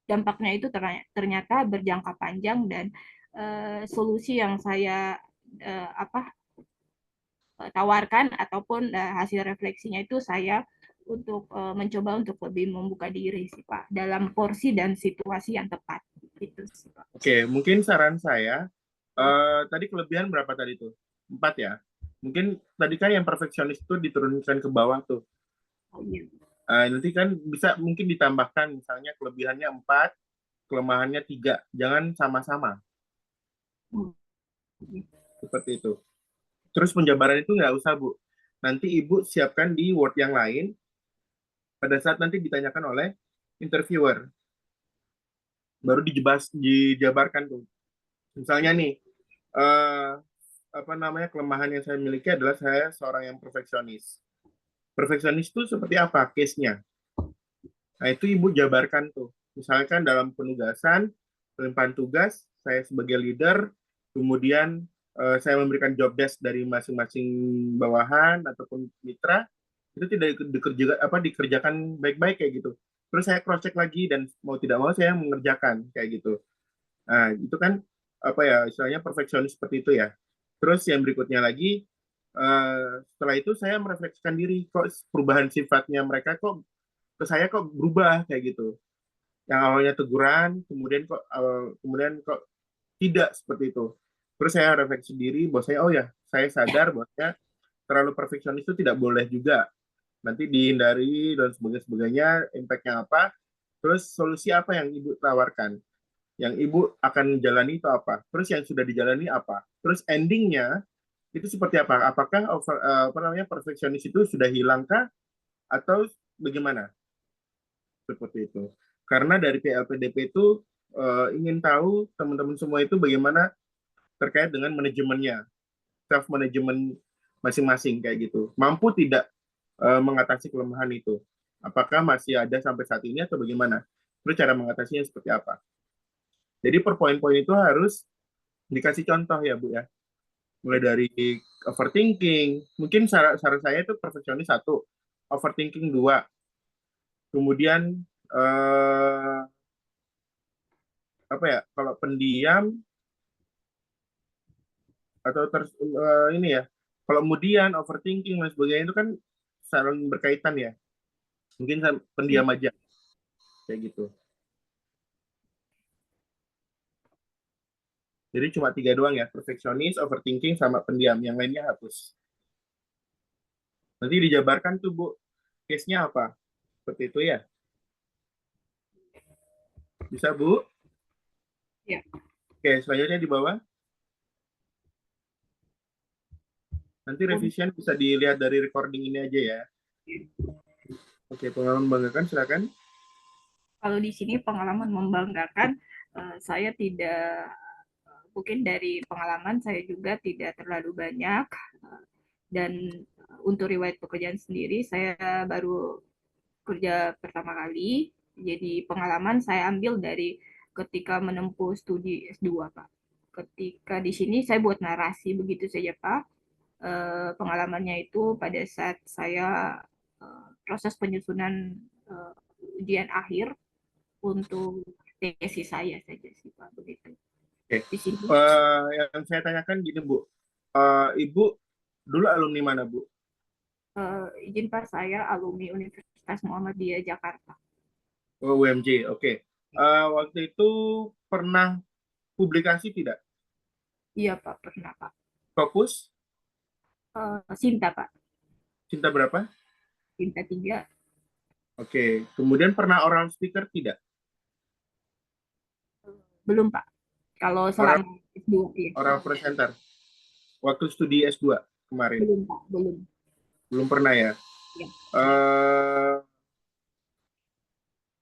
Speaker 3: dampaknya itu ternyata berjangka panjang, dan solusi yang saya tawarkan ataupun hasil refleksinya itu saya untuk mencoba untuk lebih membuka diri sih Pak dalam porsi dan situasi yang tepat gitu sih Pak.
Speaker 1: Oke, mungkin saran saya tadi kelebihan berapa tadi tuh? 4 ya. Mungkin tadi kan yang perfeksionis itu diturunkan ke bawah tuh.
Speaker 3: Oh, iya.
Speaker 1: Nanti kan bisa mungkin ditambahkan misalnya kelebihannya 4, kelemahannya 3. Jangan sama-sama. Seperti itu. Terus penjabaran itu nggak usah, Bu. Nanti Ibu siapkan di Word yang lain pada saat nanti ditanyakan oleh interviewer. Baru dijabarkan tuh. Misalnya nih, apa namanya kelemahan yang saya miliki adalah saya seorang yang perfeksionis. Perfeksionis itu seperti apa case-nya? Nah, itu Ibu jabarkan tuh. Misalkan dalam penugasan, pelimpahan tugas, saya sebagai leader, kemudian saya memberikan job desk dari masing-masing bawahan ataupun mitra, itu tidak dikerjakan baik-baik kayak gitu. Terus saya cross check lagi dan mau tidak mau saya mengerjakan kayak gitu. Nah, itu kan apa ya istilahnya perfeksionis seperti itu ya. Terus yang berikutnya lagi setelah itu saya merefleksikan diri kok perubahan sifatnya mereka kok ke saya kok berubah kayak gitu. Yang awalnya teguran, kemudian kok tidak seperti itu. Terus saya refleksi diri bahwa saya sadar bahwa terlalu perfeksionis itu tidak boleh juga. Nanti dihindari dan sebagainya, impact-nya apa? Terus solusi apa yang Ibu tawarkan? Yang Ibu akan jalani itu apa? Terus yang sudah dijalani apa? Terus endingnya itu seperti apa? Apakah perfeksionis itu sudah hilangkah atau bagaimana? seperti itu. Karena dari PLPDP itu ingin tahu teman-teman semua itu bagaimana terkait dengan manajemennya, self management masing-masing kayak gitu. Mampu tidak mengatasi kelemahan itu? Apakah masih ada sampai saat ini atau bagaimana? Terus cara mengatasinya seperti apa? Jadi per poin-poin itu harus dikasih contoh ya Bu ya. Mulai dari overthinking, mungkin saran saya itu perfeksionis 1, overthinking 2, kemudian apa ya, kalau pendiam atau ini ya, kalau kemudian overthinking dan sebagainya itu kan saling berkaitan ya. Mungkin pendiam aja kayak gitu. Jadi cuma 3 doang ya, perfeksionis, overthinking, sama pendiam. Yang lainnya hapus. Nanti dijabarkan tuh Bu, case-nya apa? Seperti itu ya. Bisa Bu?
Speaker 3: Ya.
Speaker 1: Oke, selanjutnya di bawah. Nanti revision bisa dilihat dari recording ini aja ya. Oke, pengalaman membanggakan silakan.
Speaker 3: Kalau di sini pengalaman membanggakan, saya tidak, mungkin dari pengalaman saya juga tidak terlalu banyak, dan untuk riwayat pekerjaan sendiri saya baru kerja pertama kali, jadi pengalaman saya ambil dari ketika menempuh studi S2 Pak. Ketika di sini saya buat narasi begitu saja Pak. Pengalamannya itu pada saat saya proses penyusunan ujian akhir untuk tesis saya saja sih Pak, begitu.
Speaker 1: Oke.
Speaker 3: Di sini
Speaker 1: Yang saya tanyakan gini Bu, Ibu dulu alumni mana Bu?
Speaker 3: izin Pak, saya alumni Universitas Muhammadiyah Jakarta.
Speaker 1: Oh, UMJ, oke. Waktu itu pernah publikasi tidak?
Speaker 3: Iya Pak, pernah Pak.
Speaker 1: Fokus?
Speaker 3: Sinta Pak,
Speaker 1: Cinta berapa?
Speaker 3: Sinta 3.
Speaker 1: Oke. Kemudian pernah oral speaker tidak?
Speaker 3: Belum Pak. Kalau
Speaker 1: Oral,
Speaker 3: selama S2 ya.
Speaker 1: oral presenter. Waktu studi S2 kemarin.
Speaker 3: Belum Pak, belum.
Speaker 1: Belum pernah ya?
Speaker 3: Ya.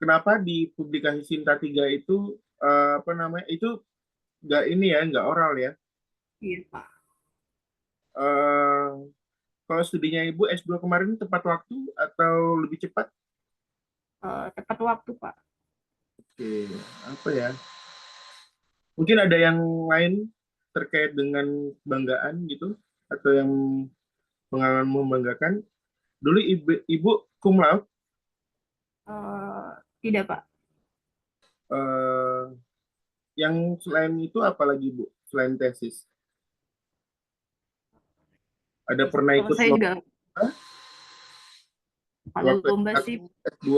Speaker 1: Kenapa di publikasi Sinta 3 itu apa namanya? Itu nggak ini ya, nggak oral ya?
Speaker 3: Iya Pak.
Speaker 1: Eh, Kalau studinya Ibu S2 kemarin tepat waktu atau lebih cepat?
Speaker 3: Tepat waktu Pak.
Speaker 1: Oke, apa ya? Mungkin ada yang lain terkait dengan banggaan gitu atau yang pengalaman membanggakan. Dulu Ibu cum laude,
Speaker 3: Tidak Pak.
Speaker 1: eh, yang selain itu apa lagi Bu? Selain tesis? Ada pernah
Speaker 3: Kalau
Speaker 1: ikut
Speaker 3: saya juga,
Speaker 1: lomba
Speaker 3: kalau
Speaker 1: waktu
Speaker 3: lomba
Speaker 1: S1,
Speaker 3: sih
Speaker 1: S2?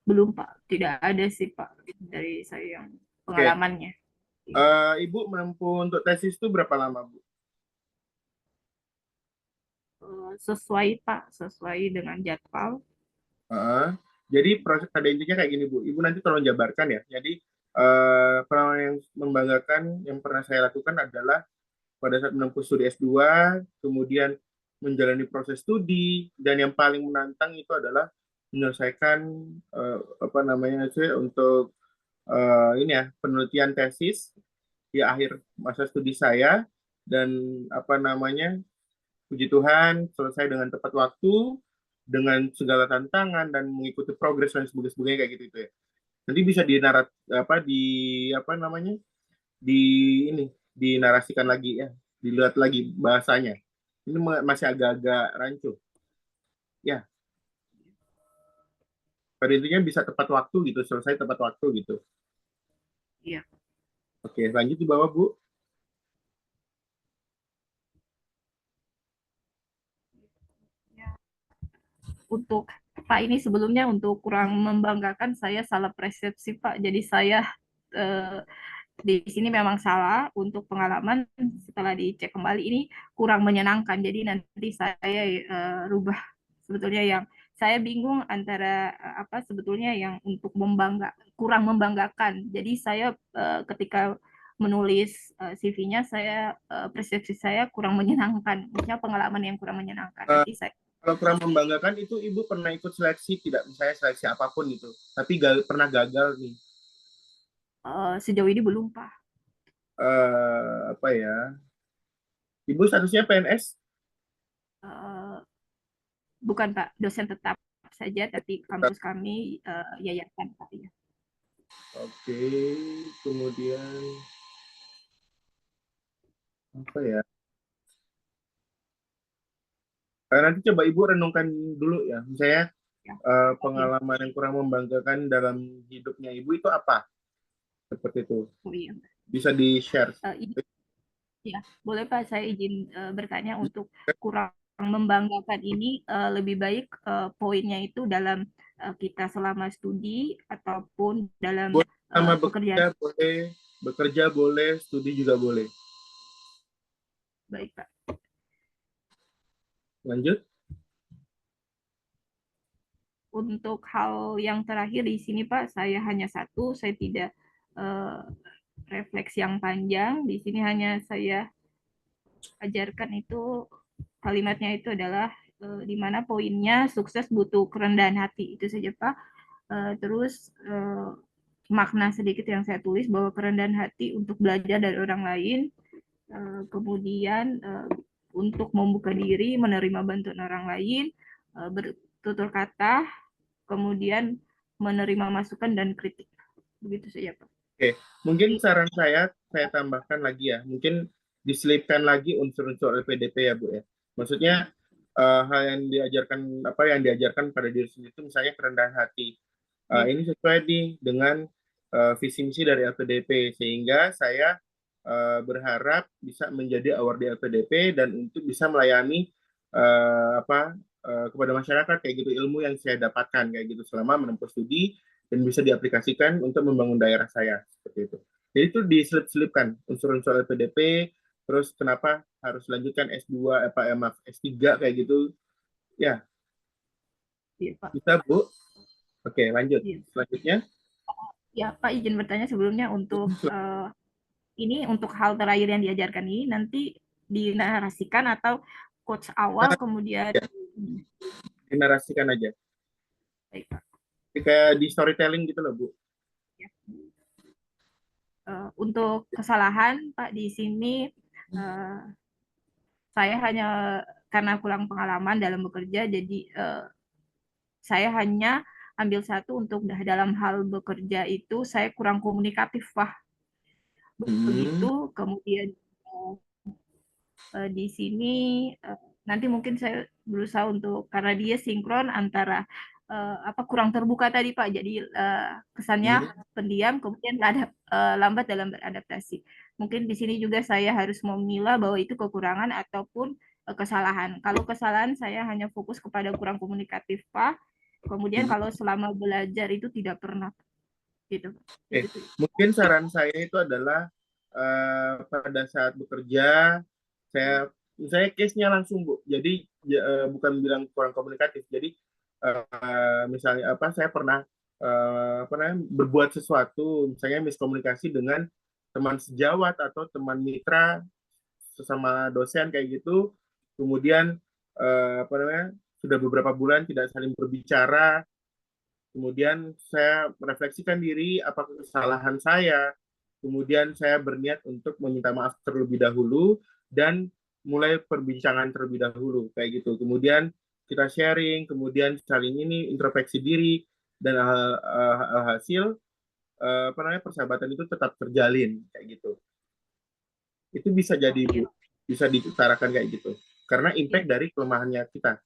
Speaker 3: belum Pak. Tidak ada sih Pak dari saya yang
Speaker 1: Oke.
Speaker 3: pengalamannya.
Speaker 1: Ibu menempuh untuk tesis itu berapa lama Bu?
Speaker 3: Sesuai Pak, sesuai dengan jadwal.
Speaker 1: Jadi proses pada intinya kayak gini Bu, Ibu nanti tolong jabarkan ya. Jadi pengalaman yang membanggakan yang pernah saya lakukan adalah pada saat menempuh studi S2, kemudian menjalani proses studi, dan yang paling menantang itu adalah menyelesaikan apa namanya sih untuk ini ya penelitian tesis di akhir masa studi saya, dan apa namanya puji Tuhan selesai dengan tepat waktu, dengan segala tantangan dan mengikuti progres dan sebagainya kayak gitu itu ya. Nanti bisa apa namanya di ini dinarasikan lagi ya, dilihat lagi bahasanya. Ini masih agak-agak rancu. Ya, pada intinya bisa tepat waktu gitu, selesai tepat waktu gitu.
Speaker 3: Iya.
Speaker 1: Oke, lanjut di bawah Bu.
Speaker 3: Untuk Pak ini sebelumnya untuk kurang membanggakan saya salah persepsi Pak. Jadi saya di sini memang salah untuk pengalaman, setelah dicek kembali ini kurang menyenangkan. Jadi nanti saya rubah sebetulnya yang saya bingung antara apa sebetulnya yang untuk kurang membanggakan. Jadi saya ketika menulis CV-nya saya persepsi saya kurang menyenangkan, maksudnya pengalaman yang kurang menyenangkan. Nanti saya
Speaker 1: Kalau kurang membanggakan itu Ibu pernah ikut seleksi tidak, misalnya seleksi apapun itu, tapi pernah gagal nih.
Speaker 3: Sejauh ini belum, Pak.
Speaker 1: Apa ya? Ibu statusnya PNS?
Speaker 3: Eh, Bukan, Pak, dosen tetap saja, tapi kampus kami yayasan, Pak. Ya.
Speaker 1: Oke, kemudian apa ya? Nanti coba Ibu renungkan dulu ya, misalnya
Speaker 3: Ya. Iya.
Speaker 1: pengalaman yang kurang membanggakan dalam hidupnya Ibu itu apa? Seperti itu.
Speaker 3: Oh iya.
Speaker 1: Bisa di-share.
Speaker 3: Ya, boleh Pak, saya izin bertanya untuk kurang membanggakan ini lebih baik poinnya itu dalam kita selama studi ataupun dalam
Speaker 1: Boleh sama
Speaker 3: pekerjaan.
Speaker 1: bekerja boleh, studi juga boleh.
Speaker 3: Baik Pak.
Speaker 1: Lanjut.
Speaker 3: Untuk hal yang terakhir di sini Pak, saya hanya satu, saya tidak refleksi yang panjang. Di sini hanya saya ajarkan itu kalimatnya itu adalah di mana poinnya sukses butuh kerendahan hati. Itu saja Pak. Terus makna sedikit yang saya tulis bahwa kerendahan hati untuk belajar dari orang lain, kemudian untuk membuka diri, menerima bantuan orang lain, bertutur kata, kemudian menerima masukan dan kritik. Begitu saja, Pak.
Speaker 1: Oke, mungkin saran saya tambahkan lagi ya, mungkin diselipkan lagi unsur-unsur LPDP ya Bu ya. Maksudnya hal yang diajarkan pada diri sendiri itu misalnya kerendahan hati. Ini sesuai nih dengan visi misi dari LPDP, sehingga saya berharap bisa menjadi award di LPDP dan untuk bisa melayani kepada masyarakat kayak gitu, ilmu yang saya dapatkan kayak gitu selama menempuh studi dan bisa diaplikasikan untuk membangun daerah saya seperti itu. Jadi itu diselip-selipkan unsur-unsur LPDP, terus kenapa harus lanjutkan S2 S3 kayak gitu. Ya,
Speaker 3: Iya, Pak.
Speaker 1: bisa Bu. Oke, lanjut.
Speaker 3: Iya.
Speaker 1: Selanjutnya.
Speaker 3: Ya, Pak, izin bertanya sebelumnya untuk ini untuk hal terakhir yang diajarkan ini nanti dinarasikan atau quotes awal kemudian
Speaker 1: Ya, dinarasikan aja.
Speaker 3: baik Pak.
Speaker 1: Kayak di storytelling gitu loh Bu.
Speaker 3: Ya. Untuk kesalahan Pak di sini saya hanya karena kurang pengalaman dalam bekerja jadi saya hanya ambil satu untuk dalam hal bekerja itu saya kurang komunikatif Pak. Begitu kemudian di sini nanti mungkin saya berusaha untuk karena dia sinkron antara kurang terbuka tadi Pak, jadi kesannya pendiam kemudian lambat dalam beradaptasi. Mungkin di sini juga saya harus memilah bahwa itu kekurangan ataupun kesalahan. Kalau kesalahan saya hanya fokus kepada kurang komunikatif Pak. Kemudian kalau selama belajar itu tidak pernah gitu.
Speaker 1: Mungkin saran saya itu adalah pada saat bekerja saya case-nya langsung Bu. Jadi bukan bilang kurang komunikatif. Jadi misalnya saya pernah berbuat sesuatu, misalnya miskomunikasi dengan teman sejawat atau teman mitra sesama dosen kayak gitu. Kemudian sudah beberapa bulan tidak saling berbicara. Kemudian saya merefleksikan diri apakah kesalahan saya. Kemudian saya berniat untuk meminta maaf terlebih dahulu dan mulai perbincangan terlebih dahulu kayak gitu. Kemudian kita sharing, kemudian saling ini introspeksi diri dan hasil persahabatan itu tetap terjalin kayak gitu. Itu bisa jadi Bu, bisa diutarakan kayak gitu. Karena impact dari kelemahannya kita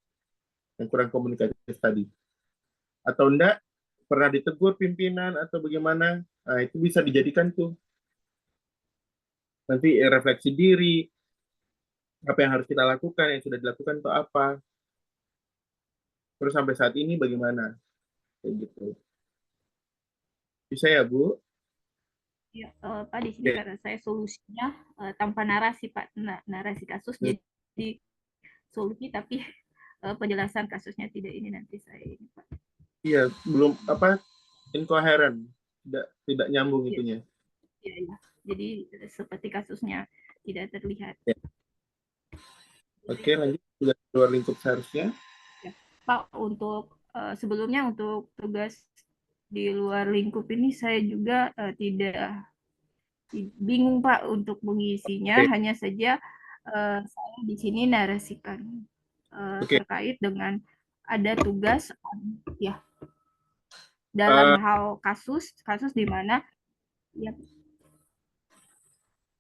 Speaker 1: yang kurang komunikatif tadi. Atau enggak pernah ditegur pimpinan atau bagaimana, nah itu bisa dijadikan tuh nanti refleksi diri, apa yang harus kita lakukan, yang sudah dilakukan itu apa, terus sampai saat ini bagaimana, kayak gitu. Bisa ya Bu?
Speaker 3: Ya, Pak di sini karena saya solusinya tanpa narasi Pak, narasi kasus jadi solusi tapi penjelasan kasusnya tidak ini nanti saya ini Pak.
Speaker 1: Iya, belum incoherent, tidak nyambung itunya.
Speaker 3: Iya, ya. Jadi seperti kasusnya tidak terlihat.
Speaker 1: Ya. Oke, lanjut juga keluar lingkup seharusnya.
Speaker 3: Pak, untuk sebelumnya untuk tugas di luar lingkup ini saya juga tidak bingung Pak untuk mengisinya,
Speaker 1: Oke,
Speaker 3: hanya saja saya di sini narasikan
Speaker 1: oke.
Speaker 3: terkait dengan ada tugas ya dalam
Speaker 1: Eh,
Speaker 3: hal kasus di mana ya,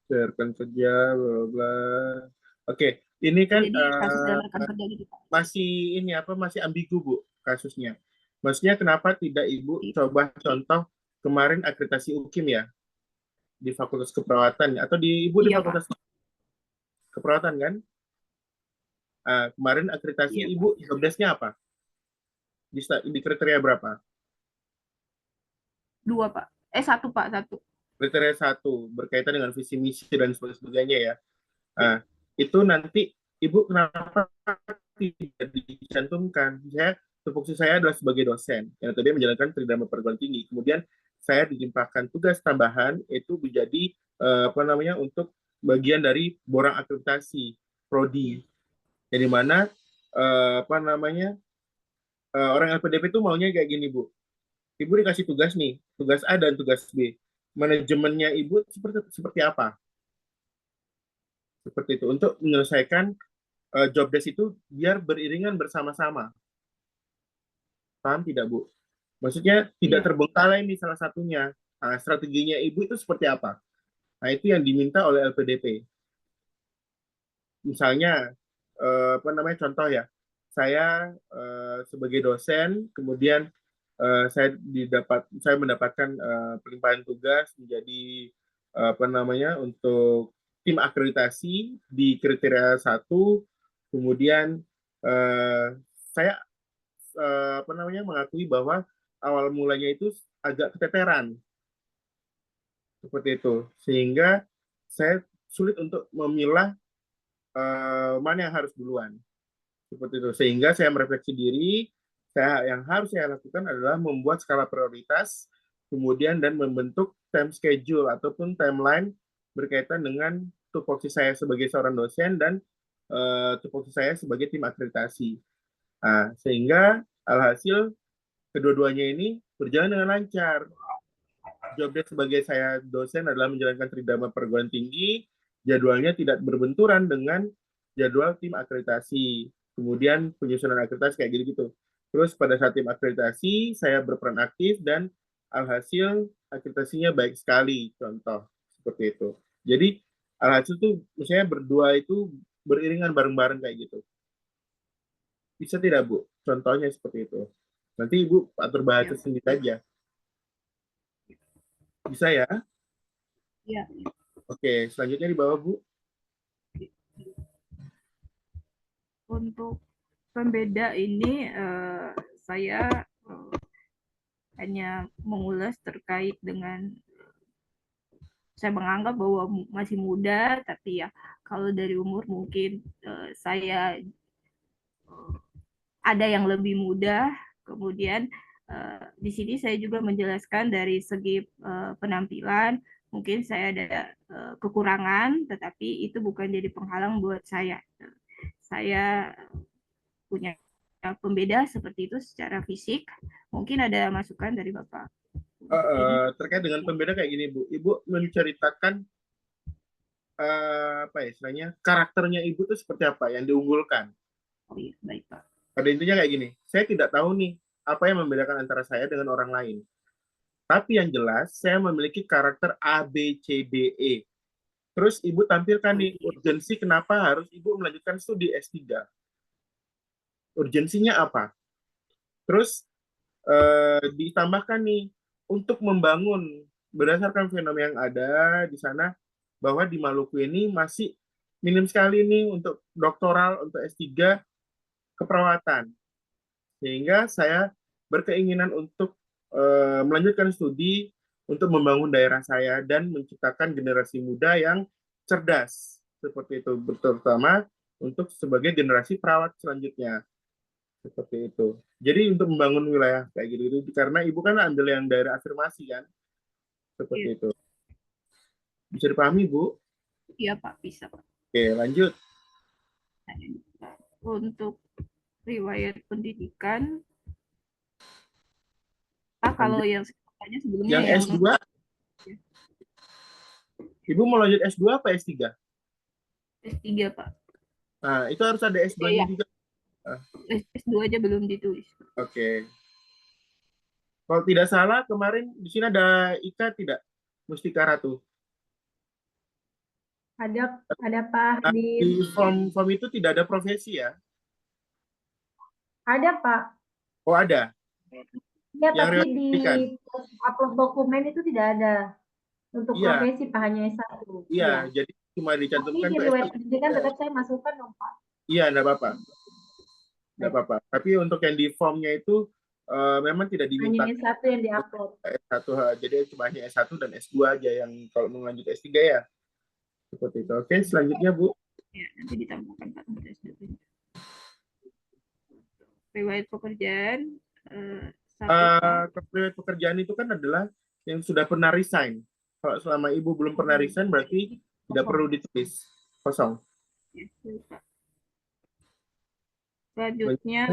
Speaker 1: Biarkan saja, bla bla bla. Oke, ini kan
Speaker 3: jadi kasus dalam rekan kerja gitu Pak.
Speaker 1: masih ini apa masih ambigu Bu kasusnya. Maksudnya kenapa tidak Ibu coba contoh kemarin akreditasi UKIM ya di Fakultas Keperawatan atau di Ibu di
Speaker 3: Iya Pak,
Speaker 1: Fakultas Keperawatan kan? Kemarin akreditasi
Speaker 3: iya Pak.
Speaker 1: Ibu jobdesknya apa? Di kriteria berapa?
Speaker 3: Dua Pak, satu Pak, satu.
Speaker 1: Kriteria satu berkaitan dengan visi misi dan sebagainya ya. Nah, itu nanti Ibu kenapa tidak dicantumkan? Tupoksi saya adalah sebagai dosen yang tadi menjalankan tridharma perguruan tinggi. Kemudian saya ditimpakan tugas tambahan itu menjadi apa namanya untuk bagian dari borang akreditasi prodi. Jadi mana apa namanya orang LPDP itu maunya kayak gini Bu. Ibu dikasih tugas nih, tugas A dan tugas B. Manajemennya Ibu seperti seperti apa? Seperti itu untuk menyelesaikan job desk itu biar beriringan bersama-sama. Paham tidak, Bu? Maksudnya tidak
Speaker 3: Iya,
Speaker 1: terbengkalai nih salah satunya. Nah, strateginya Ibu itu seperti apa? Nah, itu yang diminta oleh LPDP. Misalnya, apa namanya contoh ya, saya sebagai dosen, kemudian saya mendapatkan pelimpahan tugas menjadi apa namanya untuk tim akreditasi di kriteria satu, kemudian eh, saya apa namanya mengakui bahwa awal mulanya itu agak keteteran seperti itu, sehingga saya sulit untuk memilah mana yang harus duluan seperti itu, sehingga saya merefleksi diri. Yang harus saya lakukan adalah membuat skala prioritas, kemudian dan membentuk time schedule ataupun timeline berkaitan dengan tupoksi saya sebagai seorang dosen dan tupoksi saya sebagai tim akreditasi. Nah, sehingga alhasil kedua-duanya ini berjalan dengan lancar. Jobdesk sebagai saya dosen adalah menjalankan tridharma perguruan tinggi, jadwalnya tidak berbenturan dengan jadwal tim akreditasi. Kemudian penyusunan akreditasi kayak gitu-gitu. Terus pada saat tim akreditasi, saya berperan aktif dan alhasil akreditasinya baik sekali, contoh seperti itu. Jadi alhasil tuh misalnya berdua itu beriringan bareng-bareng kayak gitu. Bisa tidak, Bu? Contohnya seperti itu. Nanti Ibu atur
Speaker 3: iya
Speaker 1: bahasa
Speaker 3: Pak.
Speaker 1: sendiri aja. Bisa ya?
Speaker 3: Iya,
Speaker 1: Oke, selanjutnya di bawah, Bu.
Speaker 3: untuk pembeda ini saya hanya mengulas terkait dengan saya menganggap bahwa masih muda, tapi ya kalau dari umur mungkin saya ada yang lebih muda. Kemudian di sini saya juga menjelaskan dari segi penampilan, mungkin saya ada kekurangan, tetapi itu bukan jadi penghalang buat saya. Saya punya pembeda seperti itu secara fisik. Mungkin ada masukan dari Bapak untuk ini.
Speaker 1: Terkait dengan pembeda kayak gini, Bu. Ibu menceritakan apa ya istilahnya karakternya Ibu tuh seperti apa yang diunggulkan.
Speaker 3: Oh iya, baik Pak.
Speaker 1: Pada intinya kayak gini, saya tidak tahu nih apa yang membedakan antara saya dengan orang lain. Tapi yang jelas, saya memiliki karakter A, B, C, D, E. Terus Ibu tampilkan
Speaker 3: Oh
Speaker 1: nih
Speaker 3: iya,
Speaker 1: urgensi kenapa harus Ibu melanjutkan studi S3. Urgensinya apa? Terus ditambahkan nih untuk membangun berdasarkan fenomena yang ada di sana bahwa di Maluku ini masih minim sekali nih untuk doktoral untuk S3 keperawatan. Sehingga saya berkeinginan untuk melanjutkan studi untuk membangun daerah saya dan menciptakan generasi muda yang cerdas seperti itu, terutama untuk sebagai generasi perawat selanjutnya seperti itu. Jadi untuk membangun wilayah kayak gitu, karena ibu kan ambil yang daerah afirmasi kan,
Speaker 3: iya,
Speaker 1: seperti itu. Bisa dipahami Bu?
Speaker 3: iya Pak, bisa Pak.
Speaker 1: Oke, lanjut.
Speaker 3: Untuk riwayat pendidikan. Kalau yang tanya sebelumnya
Speaker 1: Yang
Speaker 3: yang
Speaker 1: S2, Ibu mau lanjut S2 apa S3?
Speaker 3: S3, Pak.
Speaker 1: Nah, itu harus ada S2-nya
Speaker 3: Ya,
Speaker 1: juga. Ah,
Speaker 3: S2 aja belum ditulis.
Speaker 1: Oke. Kalau tidak salah, kemarin di sini ada Ika tidak? Mustika Ratu.
Speaker 4: Ada Pak
Speaker 1: Nah,
Speaker 4: Hadir.
Speaker 1: di form itu tidak ada profesi ya?
Speaker 4: Ada Pak.
Speaker 1: Oh, ada.
Speaker 4: Ya,
Speaker 1: Yang
Speaker 4: tapi
Speaker 1: riwayat
Speaker 4: di
Speaker 1: pendidikan.
Speaker 4: upload dokumen itu tidak ada. Untuk
Speaker 1: Iya,
Speaker 4: profesi Pak hanya S1.
Speaker 1: iya.
Speaker 4: Iya.
Speaker 1: Jadi cuma
Speaker 4: Tapi
Speaker 1: dicantumkan
Speaker 4: di
Speaker 1: tuh
Speaker 4: riwayat
Speaker 1: S3.
Speaker 4: pendidikan tetap saya masukkan dong Pak.
Speaker 1: Iya, enggak apa-apa. Enggak
Speaker 4: Baik.
Speaker 1: apa-apa. Tapi untuk yang di formnya itu memang tidak
Speaker 4: Hanya
Speaker 1: diminta
Speaker 4: S1 yang diupload.
Speaker 1: S1, jadi cuma hanya S1 dan S2 aja yang kalau mau lanjut S3 ya. Seperti itu. Oke, selanjutnya Bu.
Speaker 3: Ya, nanti ditambahkan Pak untuk S2. Riwayat pekerjaan satu Pak.
Speaker 1: Riwayat pekerjaan itu kan adalah yang sudah pernah resign. Kalau selama Ibu belum pernah resign berarti tidak perlu ditulis. Kosong.
Speaker 3: Ya, Pak. Selanjutnya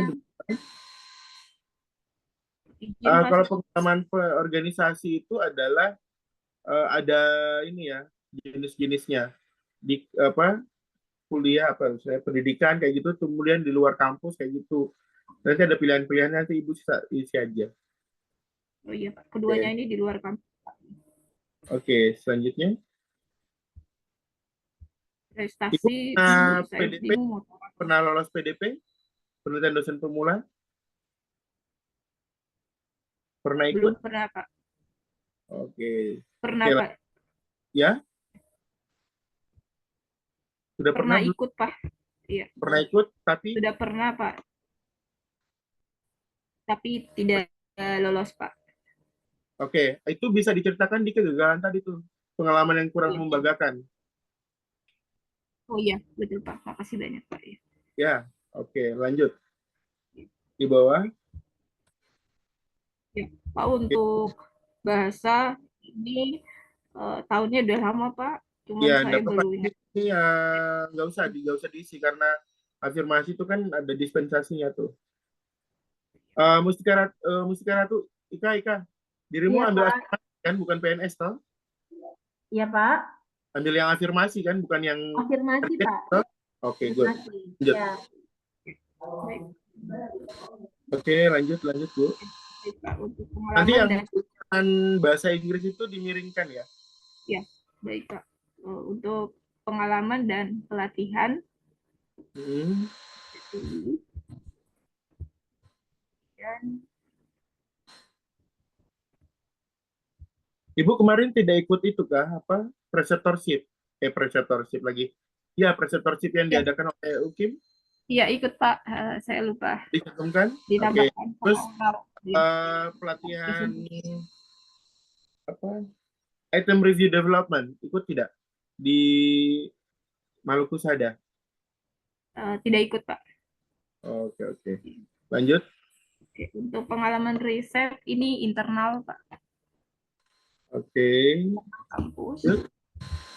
Speaker 3: izin
Speaker 1: Kalau
Speaker 3: masuk.
Speaker 1: pengalaman organisasi itu adalah ada ini ya, jenis-jenisnya. Di apa kuliah apa misalnya pendidikan kayak gitu, kemudian di luar kampus kayak gitu. Nanti ada pilihan-pilihan, nanti Ibu isi aja.
Speaker 3: Oh iya Pak, keduanya ini di luar kampus.
Speaker 1: Oke, selanjutnya. Ibu
Speaker 3: Prestasi
Speaker 1: pernah
Speaker 3: saya
Speaker 1: PDP,
Speaker 3: bingung mau
Speaker 1: pernah lolos PDP, penelitian dosen pemula, pernah ikut?
Speaker 3: belum pernah Pak.
Speaker 1: Oke,
Speaker 3: Pernah
Speaker 1: oke,
Speaker 3: Pak.
Speaker 1: ya, sudah pernah,
Speaker 3: Pernah ikut Pak. Iya.
Speaker 1: pernah ikut, tapi
Speaker 3: Sudah pernah Pak. Tapi tidak lolos Pak.
Speaker 1: oke, itu bisa diceritakan di kegagalan tadi tuh, pengalaman yang kurang membanggakan.
Speaker 3: Oh iya, betul Pak. Makasih banyak Pak.
Speaker 1: Ya, oke, lanjut. Di bawah.
Speaker 3: Ya, Pak, untuk bahasa ini tahunnya udah lama Pak. Cuman
Speaker 1: Ya,
Speaker 3: saya
Speaker 1: enggak apa-apa.
Speaker 3: belum ingat.
Speaker 1: Ini nggak usah diisi karena afirmasi itu kan ada dispensasinya tuh. Mustika Ratu, Ika, dirimu
Speaker 4: Iya
Speaker 1: ambil
Speaker 4: Pak.
Speaker 1: afirmasi kan, bukan PNS toh?
Speaker 4: Iya Pak.
Speaker 1: Ambil yang afirmasi kan, bukan yang
Speaker 4: Afirmasi
Speaker 1: target,
Speaker 4: Pak.
Speaker 1: toh? Oke, good.
Speaker 4: Afirmasi.
Speaker 1: Lanjut.
Speaker 4: Ya.
Speaker 3: Baik,
Speaker 1: Oke, lanjut Bu.
Speaker 3: baik Pak. Untuk
Speaker 1: Nanti
Speaker 3: pengalaman
Speaker 1: yang
Speaker 3: dan
Speaker 1: tulisan bahasa Inggris itu dimiringkan ya.
Speaker 3: ya, baik Pak. Untuk pengalaman dan pelatihan
Speaker 1: Hmm.
Speaker 3: dan
Speaker 1: Ibu kemarin tidak ikut itu kah? Apa? Preceptorship. Preceptorship lagi. Ya, preceptorship yang
Speaker 3: ya,
Speaker 1: diadakan oleh UKIM
Speaker 3: iya ikut Pak. Saya lupa
Speaker 1: dicantumkan. Oke.
Speaker 3: ditambahkan.
Speaker 1: Terus
Speaker 3: Di
Speaker 1: pelatihan apa? Item review development ikut tidak di Maluku Sada?
Speaker 3: tidak ikut Pak.
Speaker 1: Oke. Lanjut.
Speaker 3: Oke, untuk pengalaman riset ini internal Pak,
Speaker 1: Oke.
Speaker 3: kampus
Speaker 1: Lanjut.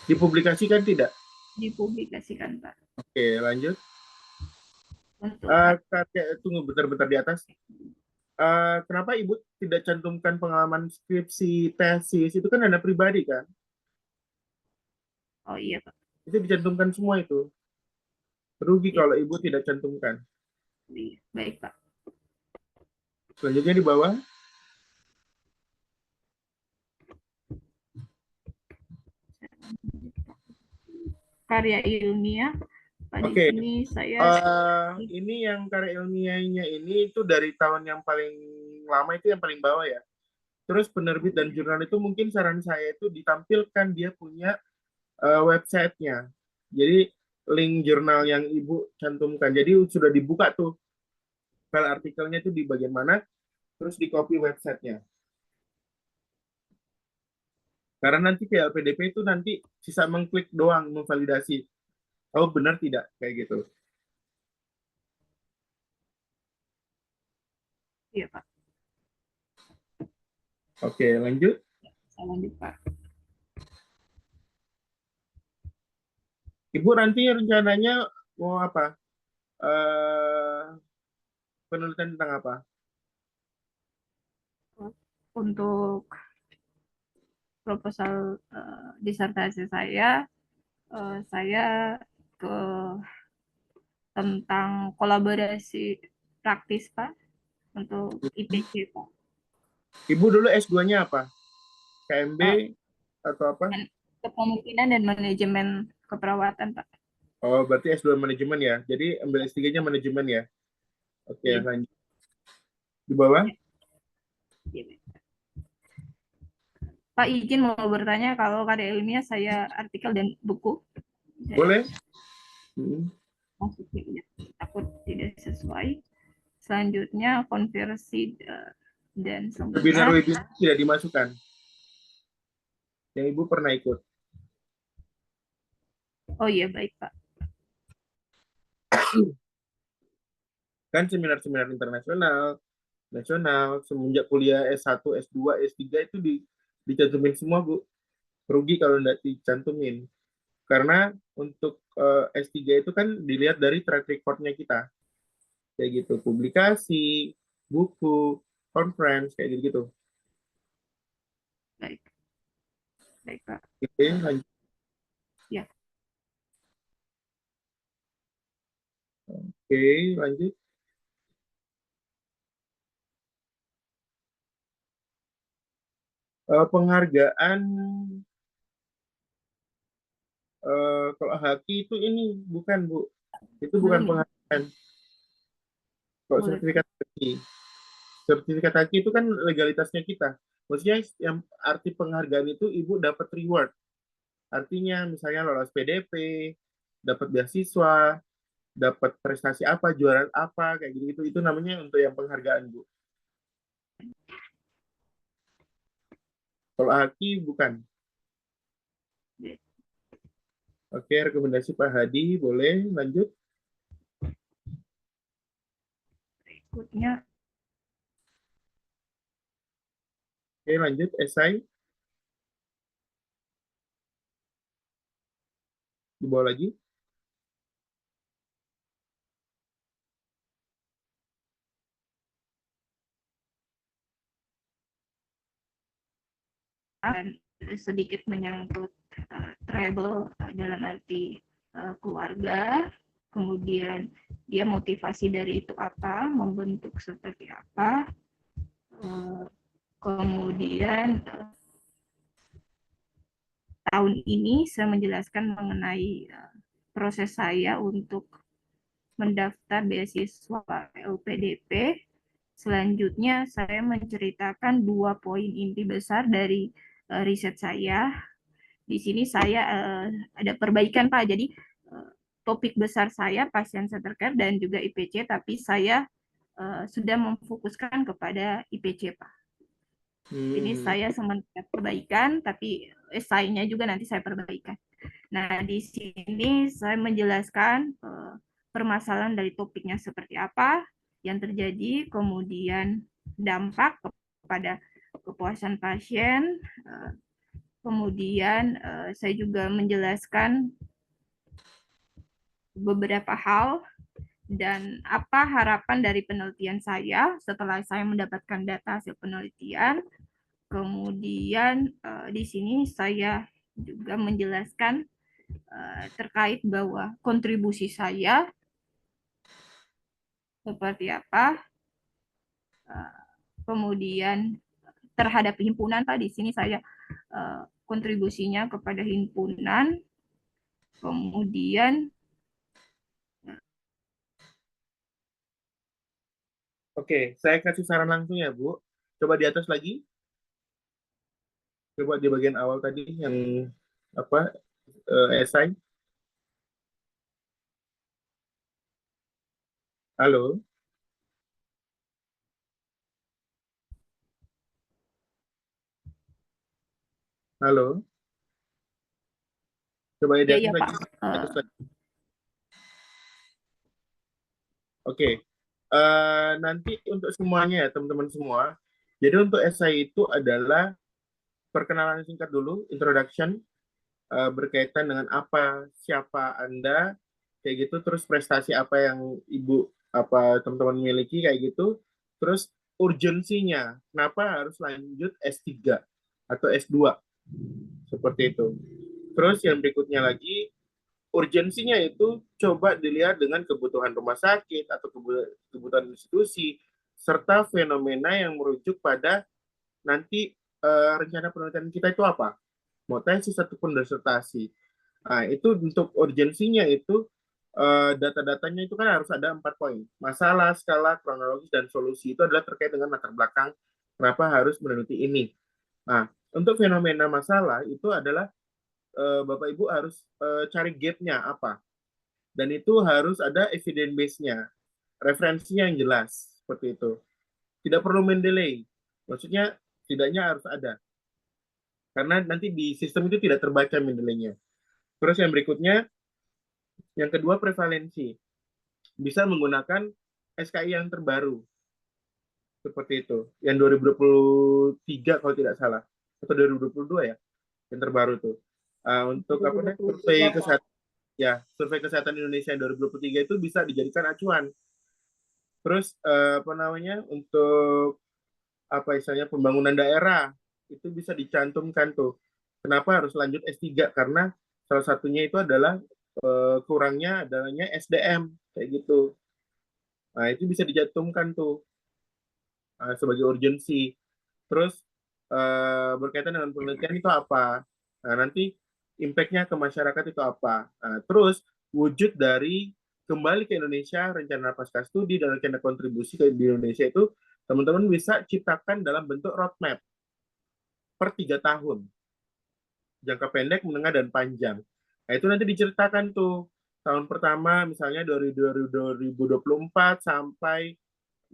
Speaker 1: Dipublikasikan tidak?
Speaker 3: dipublikasikan Pak.
Speaker 1: Oke, lanjut.
Speaker 3: Untuk
Speaker 1: Tunggu bentar di atas. Kenapa Ibu tidak cantumkan pengalaman skripsi, tesis? Itu kan dana pribadi kan?
Speaker 3: oh iya Pak.
Speaker 1: Itu dicantumkan semua itu. Rugi
Speaker 3: Iya.
Speaker 1: kalau Ibu tidak cantumkan.
Speaker 3: Iya, baik Pak.
Speaker 1: Selanjutnya di bawah.
Speaker 3: Karya ilmiah. Pak,
Speaker 1: Oke.
Speaker 3: di sini saya
Speaker 1: Ini yang karya ilmiahnya ini itu dari tahun yang paling lama itu yang paling bawah ya. Terus penerbit dan jurnal itu mungkin saran saya itu ditampilkan dia punya websitenya. Jadi link jurnal yang Ibu cantumkan. Jadi sudah dibuka tuh file artikelnya itu di bagian mana, terus di copy websitenya. Karena nanti ke LPDP itu nanti sisa mengklik doang memvalidasi. Oh benar tidak kayak gitu.
Speaker 3: iya Pak.
Speaker 1: Oke, lanjut.
Speaker 3: Saya lanjut Pak.
Speaker 1: Ibu nanti rencananya mau apa? penelitian tentang apa?
Speaker 3: Untuk proposal disertasi saya ke tentang kolaborasi praktis Pak untuk IPC Pak.
Speaker 1: Ibu dulu S2-nya apa? KMB
Speaker 3: Uh,
Speaker 1: atau apa?
Speaker 3: Kepemimpinan dan manajemen keperawatan Pak.
Speaker 1: Oh, berarti S2 manajemen ya. Jadi ambil S3-nya manajemen ya. Oke,
Speaker 3: Iya.
Speaker 1: lanjut. Di bawah.
Speaker 3: Iya. Pak izin mau bertanya, kalau karya ilmiah saya artikel dan buku.
Speaker 1: Boleh?
Speaker 3: Maksudnya takut tidak sesuai. Selanjutnya konversi dan
Speaker 1: Webinar
Speaker 3: seminar.
Speaker 1: tidak dimasukkan. Yang Ibu pernah ikut.
Speaker 3: Oh iya, baik Pak.
Speaker 1: Kan seminar-seminar internasional, nasional, semenjak kuliah S1, S2, S3 itu dicantumin semua, Bu. Rugi kalau nggak dicantumin. Karena untuk S3 itu kan dilihat dari track record-nya kita. Kayak gitu, publikasi, buku, conference, kayak gitu.
Speaker 3: Baik. Baik Pak.
Speaker 1: Oke, lanjut.
Speaker 3: Ya.
Speaker 1: Oke, lanjut. Penghargaan kalau Haki itu ini bukan, Bu. Itu bukan
Speaker 3: Belum.
Speaker 1: penghargaan. Kalau
Speaker 3: Boleh.
Speaker 1: sertifikat Haki. Sertifikat Haki itu kan legalitasnya kita. Maksudnya yang arti penghargaan itu Ibu dapat reward. Artinya misalnya lolos PDP, dapat beasiswa, dapat prestasi apa, juara apa, kayak gitu. Itu namanya untuk yang penghargaan, Bu. Kalau Haki bukan. Oke, rekomendasi Pak Hadi, boleh lanjut.
Speaker 3: Berikutnya
Speaker 1: Oke, lanjut, esai. Di bawah lagi.
Speaker 3: akan sedikit menyangkut travel dalam arti keluarga, kemudian dia motivasi dari itu apa, membentuk seperti apa, kemudian tahun ini saya menjelaskan mengenai proses saya untuk mendaftar beasiswa LPDP. Selanjutnya saya menceritakan 2 poin inti besar dari riset saya. Di sini saya ada perbaikan Pak. Jadi topik besar saya pasien care dan juga IPC, tapi saya sudah memfokuskan kepada IPC Pak. Ini saya sementara perbaikan, tapi esainya juga nanti saya perbaikan. Nah, di sini saya menjelaskan permasalahan dari topiknya seperti apa yang terjadi, kemudian dampak kepada kepuasan pasien, kemudian saya juga menjelaskan beberapa hal dan apa harapan dari penelitian saya setelah saya mendapatkan data hasil penelitian. Kemudian di sini saya juga menjelaskan terkait bahwa kontribusi saya seperti apa, kemudian terhadap himpunan Pak, di sini saya kontribusinya kepada himpunan, kemudian
Speaker 1: Oke, saya kasih saran langsung ya, Bu. Coba di atas lagi. Coba di bagian awal tadi yang apa esai. Halo, halo. Coba di
Speaker 3: ya
Speaker 1: atas
Speaker 3: ya
Speaker 1: lagi.
Speaker 3: Pak.
Speaker 1: Di atas lagi. Oke. Nanti untuk semuanya ya, teman-teman semua. Jadi untuk esai itu adalah perkenalan singkat dulu, introduction, berkaitan dengan apa, siapa Anda, kayak gitu, terus prestasi apa yang Ibu apa teman-teman miliki kayak gitu. Terus urgensinya, kenapa harus lanjut S3 atau S2 seperti itu. Terus yang berikutnya lagi, urgensinya itu coba dilihat dengan kebutuhan rumah sakit atau kebutuhan institusi serta fenomena yang merujuk pada nanti rencana penelitian kita itu apa, mau tesis ataupun disertasi. Nah, itu untuk urgensinya itu data-datanya itu kan harus ada 4 poin. Masalah, skala, kronologis, dan solusi itu adalah terkait dengan latar belakang kenapa harus meneliti ini. Nah, untuk fenomena masalah itu adalah Bapak Ibu harus cari gap-nya apa. Dan itu harus ada evidence base-nya, referensinya yang jelas, seperti itu. Tidak perlu mendelay, maksudnya tidaknya harus ada. Karena nanti di sistem itu tidak terbaca mendelay-nya. Terus yang berikutnya, yang kedua prevalensi. Bisa menggunakan SKI yang terbaru, seperti itu. Yang 2023 kalau tidak salah, atau 2022 ya, yang terbaru tuh. Untuk apa nih, survei kesehatan survei kesehatan Indonesia 2023 itu bisa dijadikan acuan. Terus apa namanya, untuk apa istilahnya pembangunan daerah itu bisa dicantumkan tuh. Kenapa harus lanjut S3? Karena salah satunya itu adalah kurangnya adanya SDM kayak gitu. Nah, itu bisa dicantumkan tuh sebagai urgensi. Terus berkaitan dengan penelitian itu apa? Nah, nanti impact-nya ke masyarakat itu apa? Nah, terus wujud dari kembali ke Indonesia, rencana pasca studi dan rencana kontribusi ke di Indonesia itu teman-teman bisa ciptakan dalam bentuk roadmap per 3 tahun, jangka pendek, menengah, dan panjang. Nah, itu nanti diceritakan tuh tahun pertama misalnya dari 2024 sampai,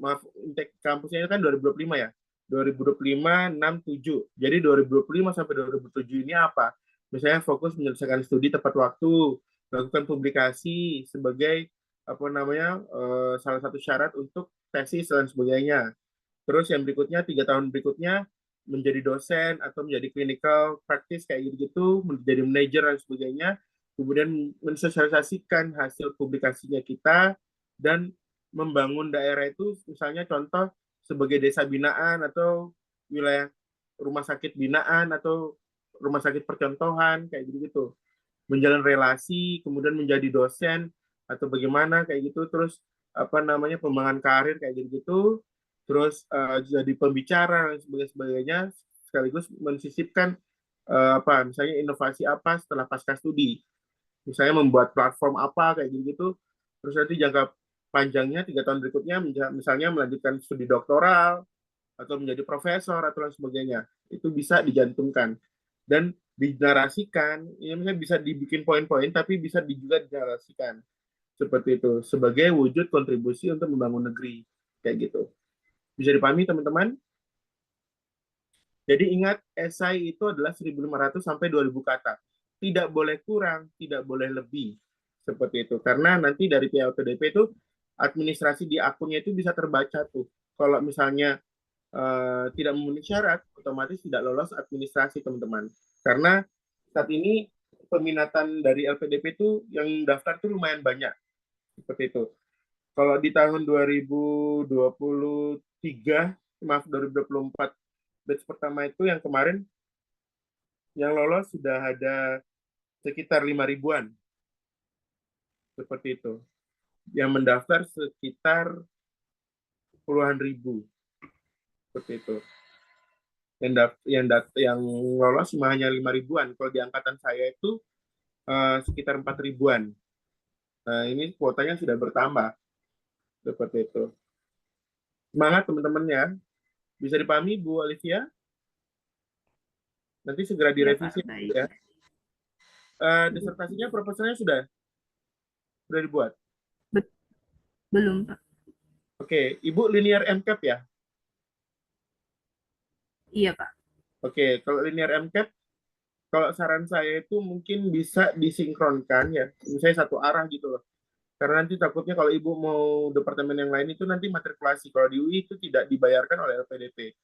Speaker 1: maaf, intake kampusnya itu kan 2025 ya. 2025, 6, 7. Jadi 2025 sampai 2007 ini apa? Misalnya fokus menyelesaikan studi tepat waktu, melakukan publikasi sebagai apa namanya salah satu syarat untuk tesis dan sebagainya. Terus yang berikutnya, 3 tahun berikutnya menjadi dosen atau menjadi clinical practice kayak gitu-gitu, menjadi manajer dan sebagainya, kemudian mensosialisasikan hasil publikasinya kita dan membangun daerah itu misalnya contoh sebagai desa binaan atau wilayah rumah sakit binaan atau rumah sakit percontohan kayak gitu-gitu. Menjalin relasi, kemudian menjadi dosen atau bagaimana kayak gitu, terus apa namanya pengembangan karir kayak gitu-gitu, terus jadi pembicara dan sebagainya, sekaligus mensisipkan apa misalnya inovasi apa setelah pasca studi, misalnya membuat platform apa kayak gitu, terus nanti jangka panjangnya 3 tahun berikutnya misalnya melanjutkan studi doktoral atau menjadi profesor atau lain sebagainya, itu bisa dijantumkan dan dinarasikan. Ini misalnya bisa dibikin poin-poin tapi bisa juga dinarasikan seperti itu sebagai wujud kontribusi untuk membangun negeri kayak gitu. Bisa dipahami teman-teman? Jadi ingat, esai itu adalah 1.500 sampai 2.000 kata. Tidak boleh kurang, tidak boleh lebih. Seperti itu. Karena nanti dari pihak LPDP itu administrasi di akunnya itu bisa terbaca tuh. Kalau misalnya tidak memenuhi syarat, otomatis tidak lolos administrasi teman-teman. Karena saat ini peminatan dari LPDP itu yang daftar itu lumayan banyak. Seperti itu. Kalau di tahun 2023, maaf 2024, batch pertama itu yang kemarin, yang lolos sudah ada sekitar 5 ribuan. Seperti itu. Yang mendaftar sekitar puluhan ribu. Seperti itu. Yang lolos cuma hanya 5 ribuan. Kalau di angkatan saya itu sekitar 4 ribuan. Nah, ini kuotanya sudah bertambah. Seperti itu. Semangat teman-temannya. Bisa dipahami Bu Olivia? Nanti segera
Speaker 3: Iya, Pak.
Speaker 1: direvisi
Speaker 3: Baik.
Speaker 1: ya. Disertasinya, proposalnya sudah dibuat?
Speaker 3: Belum, Pak.
Speaker 1: Oke, Ibu linear MCAP ya?
Speaker 3: Iya, Pak.
Speaker 1: Oke, kalau linear MCAP, kalau saran saya itu mungkin bisa disinkronkan ya, misalnya satu arah gitu loh. Karena nanti takutnya kalau Ibu mau departemen yang lain itu nanti matrikulasi. Kalau di UI itu tidak dibayarkan oleh LPDP.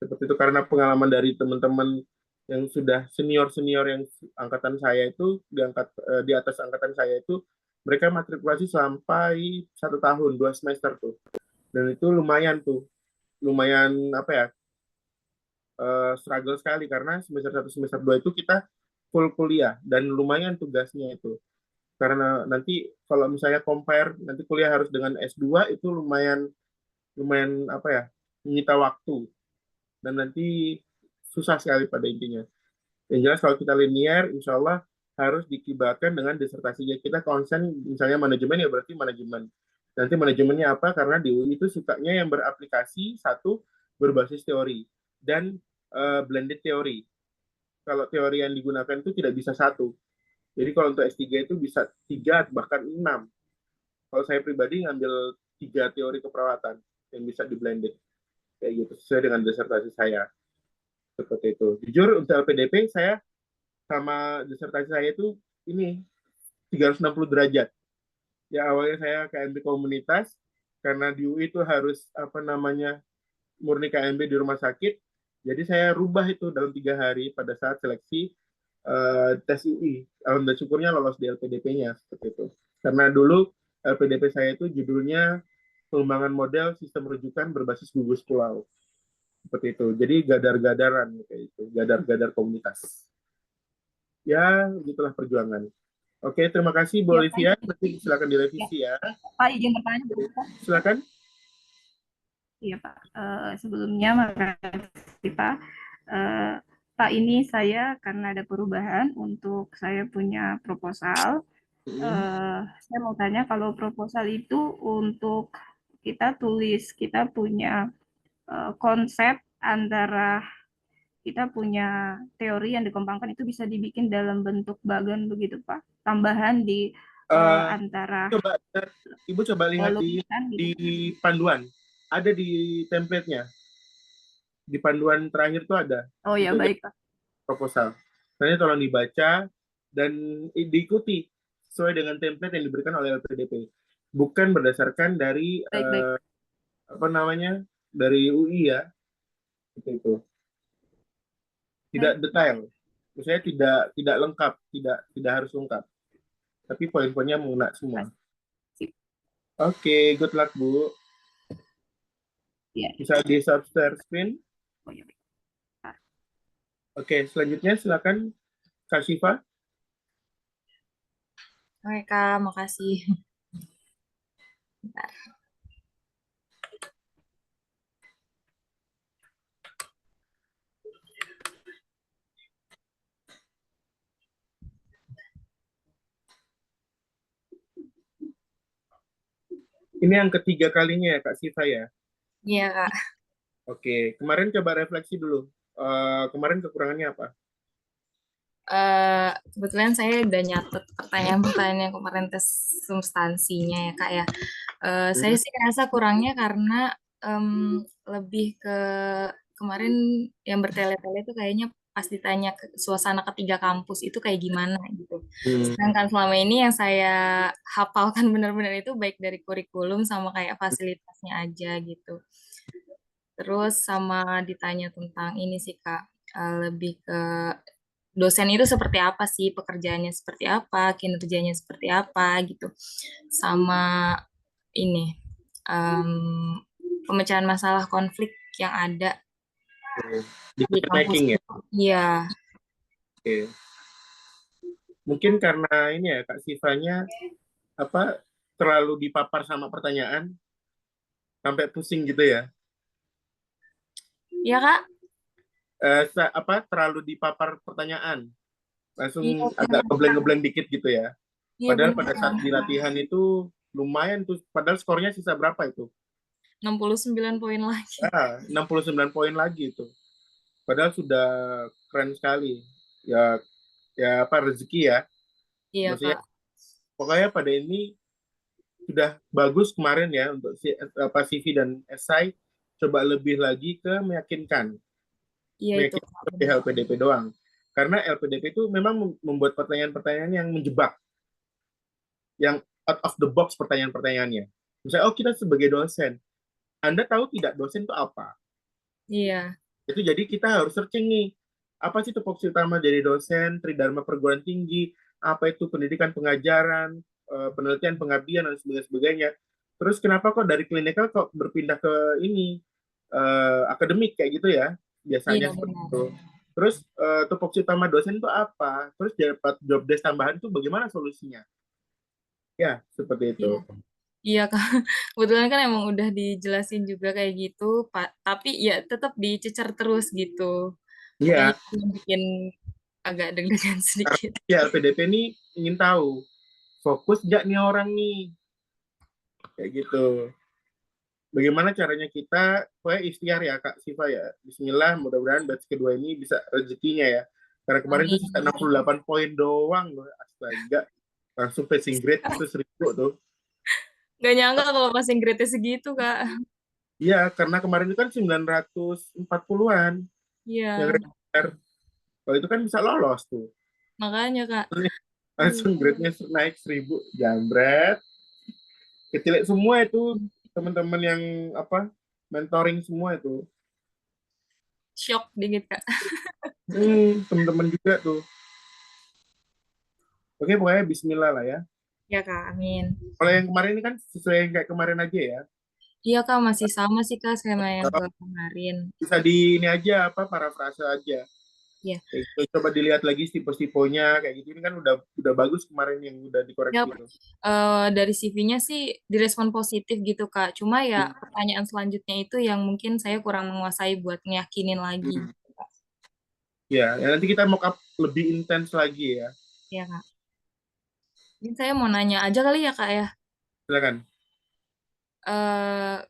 Speaker 1: Seperti itu, karena pengalaman dari teman-teman yang sudah senior-senior yang angkatan saya itu, di atas angkatan saya itu, mereka matrikulasi sampai 1 tahun, 2 semester tuh. Dan itu lumayan tuh, lumayan apa ya, struggle sekali karena semester 1 semester 2 itu kita full kuliah dan lumayan tugasnya itu. Karena nanti kalau misalnya compare nanti kuliah harus dengan S2 itu lumayan lumayan apa ya, menyita waktu dan nanti susah sekali pada intinya. Yang jelas kalau kita linear, insya Allah harus dikibatkan dengan disertasinya. Kita konsen misalnya manajemen ya berarti manajemen. Nanti manajemennya apa? Karena di UI itu sukanya yang beraplikasi, satu berbasis teori dan blended teori. Kalau teori yang digunakan itu tidak bisa satu. Jadi kalau untuk S3 itu bisa 3 bahkan 6. Kalau saya pribadi ngambil 3 teori keperawatan yang bisa di blended kayak gitu sesuai dengan disertasi saya seperti itu. Jujur untuk LPDP saya sama disertasi saya itu ini 360 derajat. Ya awalnya saya KMB komunitas karena di UI itu harus apa namanya murni KMB di rumah sakit. Jadi saya rubah itu dalam 3 hari pada saat seleksi tes UI. Alhamdulillah syukurnya lolos di LPDP-nya seperti itu. Karena dulu LPDP saya itu judulnya pengembangan model sistem rujukan berbasis gugus pulau seperti itu. Jadi gadar-gadaran kayak itu, gadar-gadar komunitas. Ya, begitulah perjuangan. Oke, terima kasih Bu
Speaker 3: Ya, Pak,
Speaker 1: Olivia. Nanti silakan
Speaker 3: ya,
Speaker 1: direvisi ya.
Speaker 3: Pak izin bertanya, boleh, Pak?
Speaker 1: Silakan.
Speaker 3: Iya Pak. Sebelumnya makasih Pak. Eh, Pak, ini saya karena ada perubahan untuk saya punya proposal. Saya mau tanya kalau proposal itu untuk kita tulis, kita punya konsep antara kita punya teori yang dikembangkan itu bisa dibikin dalam bentuk bagan begitu Pak. Tambahan di
Speaker 1: Eh,
Speaker 3: antara
Speaker 1: coba Ibu coba lihat
Speaker 3: lukisan
Speaker 1: di
Speaker 3: gitu.
Speaker 1: panduan. Ada di template-nya. Di panduan terakhir tuh ada.
Speaker 3: Oh ya
Speaker 1: Itu
Speaker 3: baik Pak.
Speaker 1: proposal. Nanti tolong dibaca dan diikuti sesuai dengan template yang diberikan oleh LPDP. Bukan berdasarkan dari
Speaker 3: Baik baik.
Speaker 1: apa namanya dari UI ya, itu tidak
Speaker 3: Baik.
Speaker 1: detail. Misalnya tidak lengkap, tidak harus lengkap, tapi poin-poinnya mengena semua.
Speaker 3: Sip.
Speaker 1: Oke, good luck Bu.
Speaker 3: Ya.
Speaker 1: Bisa di share screen.
Speaker 3: Oh ya.
Speaker 1: Oke, selanjutnya silakan Kak Syifa.
Speaker 5: Oke, Kak, makasih. Bentar.
Speaker 1: Ini yang ketiga kalinya ya Kak Syifa ya.
Speaker 5: Iya, Kak.
Speaker 1: Oke, kemarin coba refleksi dulu. Kemarin kekurangannya apa?
Speaker 5: Kebetulan saya udah nyatet pertanyaan-pertanyaan yang kemarin tes substansinya ya, Kak ya. Saya sih ngerasa kurangnya karena lebih ke kemarin yang bertele-tele itu kayaknya pas ditanya ke suasana ketiga kampus itu kayak gimana gitu. Sedangkan selama ini yang saya hafalkan benar-benar itu baik dari kurikulum sama kayak fasilitasnya aja gitu. Terus sama ditanya tentang ini sih Kak, lebih ke dosen itu seperti apa sih, pekerjaannya seperti apa, kinerjanya seperti apa gitu. Sama ini, pemecahan masalah konflik yang ada di
Speaker 1: Decision
Speaker 5: kampus.
Speaker 1: making ya.
Speaker 5: Iya,
Speaker 1: Oke. Mungkin karena ini ya Kak Sifanya apa terlalu dipapar sama pertanyaan sampai pusing gitu ya.
Speaker 5: iya Kak.
Speaker 1: Apa terlalu dipapar pertanyaan langsung
Speaker 5: Iya,
Speaker 1: agak ngebleng-ngebleng dikit gitu ya.
Speaker 5: iya
Speaker 1: Padahal
Speaker 5: benar.
Speaker 1: pada saat di latihan itu lumayan tuh. Padahal skornya sisa berapa itu?
Speaker 5: 69 poin lagi.
Speaker 1: 69 poin lagi itu. Padahal sudah keren sekali. Ya ya apa rezeki ya.
Speaker 5: Iya
Speaker 1: Maksudnya
Speaker 5: Kak.
Speaker 1: pokoknya pada ini sudah bagus kemarin ya untuk apa CV dan esai, coba lebih lagi ke meyakinkan.
Speaker 5: Iya itu
Speaker 1: Meyakinkan
Speaker 5: Kak.
Speaker 1: lebih LPDP doang. Karena LPDP itu memang membuat pertanyaan-pertanyaan yang menjebak. Yang out of the box pertanyaan-pertanyaannya. Misalnya, oh kita sebagai dosen, Anda tahu tidak dosen itu apa?
Speaker 5: Iya.
Speaker 1: Itu jadi kita harus searching nih, apa sih tupoksi utama jadi dosen, tridharma perguruan tinggi, apa itu pendidikan pengajaran, penelitian, pengabdian dan sebagainya. Terus kenapa kok dari klinikal kok berpindah ke ini akademik kayak gitu ya?
Speaker 5: Iya,
Speaker 1: Biasanya seperti
Speaker 5: benar.
Speaker 1: itu. Terus tupoksi utama dosen itu apa? Terus dapat job desk tambahan itu bagaimana solusinya? Ya, seperti
Speaker 5: Iya.
Speaker 1: itu.
Speaker 5: Iya, Kak. Kebetulan kan emang udah dijelasin juga kayak gitu, Pak. Tapi ya tetap dicecer terus gitu. Makanya
Speaker 1: Iya,
Speaker 5: itu bikin agak deg-degan
Speaker 1: karena
Speaker 5: sedikit.
Speaker 1: ya LPDP ini ingin tahu fokus nggak nih orang nih kayak gitu. Bagaimana caranya kita, pokoknya ikhtiar ya Kak Siva ya. Bismillah, mudah-mudahan batch kedua ini bisa rezekinya ya. Karena kemarin tuh sisa
Speaker 5: Amin.
Speaker 1: 68 poin doang loh, astaga. Langsung passing grade itu 1000 tuh.
Speaker 5: Gak nyangka kalau passing grade-nya segitu, Kak.
Speaker 1: Iya, karena kemarin itu kan 940-an yang
Speaker 5: Iya,
Speaker 1: reguler. Kalau itu kan bisa lolos tuh.
Speaker 5: makanya, Kak.
Speaker 1: Langsung grade-nya naik 1000, jambret. Kecil semua itu teman-teman yang apa mentoring semua itu.
Speaker 5: Shock dikit, Kak.
Speaker 1: Teman-teman juga tuh. Oke, pokoknya Bismillah lah ya.
Speaker 5: Ya, Kak. Amin.
Speaker 1: Kalau yang kemarin ini kan sesuai yang kayak kemarin aja ya.
Speaker 5: Iya, Kak. Masih sama sih, Kak, sama yang
Speaker 1: Kalau
Speaker 5: kemarin.
Speaker 1: bisa di ini aja apa parafrase aja.
Speaker 5: Iya.
Speaker 1: Kayak gitu. Coba dilihat lagi tipe-tipenya kayak gitu. Ini kan udah bagus kemarin yang udah
Speaker 5: Ya,
Speaker 1: dikoreksi itu.
Speaker 5: dari CV-nya sih direspon positif gitu, Kak. Cuma ya pertanyaan selanjutnya itu yang mungkin saya kurang menguasai buat ngeyakinin lagi.
Speaker 1: Hmm. Ya, nanti kita mock up lebih intens lagi ya.
Speaker 5: Ya, Kak. Mungkin saya mau nanya aja kali ya, Kak ya.
Speaker 1: Silakan.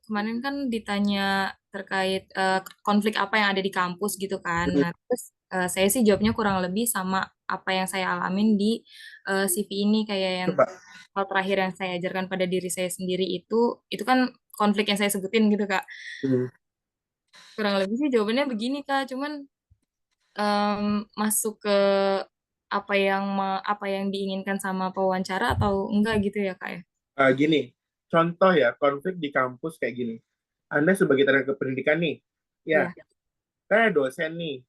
Speaker 5: Kemarin kan ditanya terkait konflik apa yang ada di kampus gitu kan. Nah, terus saya sih jawabnya kurang lebih sama apa yang saya alamin di CV ini kayak yang
Speaker 1: Coba.
Speaker 5: hal terakhir yang saya ajarkan pada diri saya sendiri itu kan konflik yang saya sebutin gitu Kak. Kurang lebih sih jawabannya begini Kak, cuman masuk ke apa yang diinginkan sama pewawancara atau enggak gitu ya Kak ya.
Speaker 1: Gini, contoh ya konflik di kampus kayak gini. Anda sebagai tenaga pendidikan nih, ya,
Speaker 5: Iya,
Speaker 1: saya dosen nih.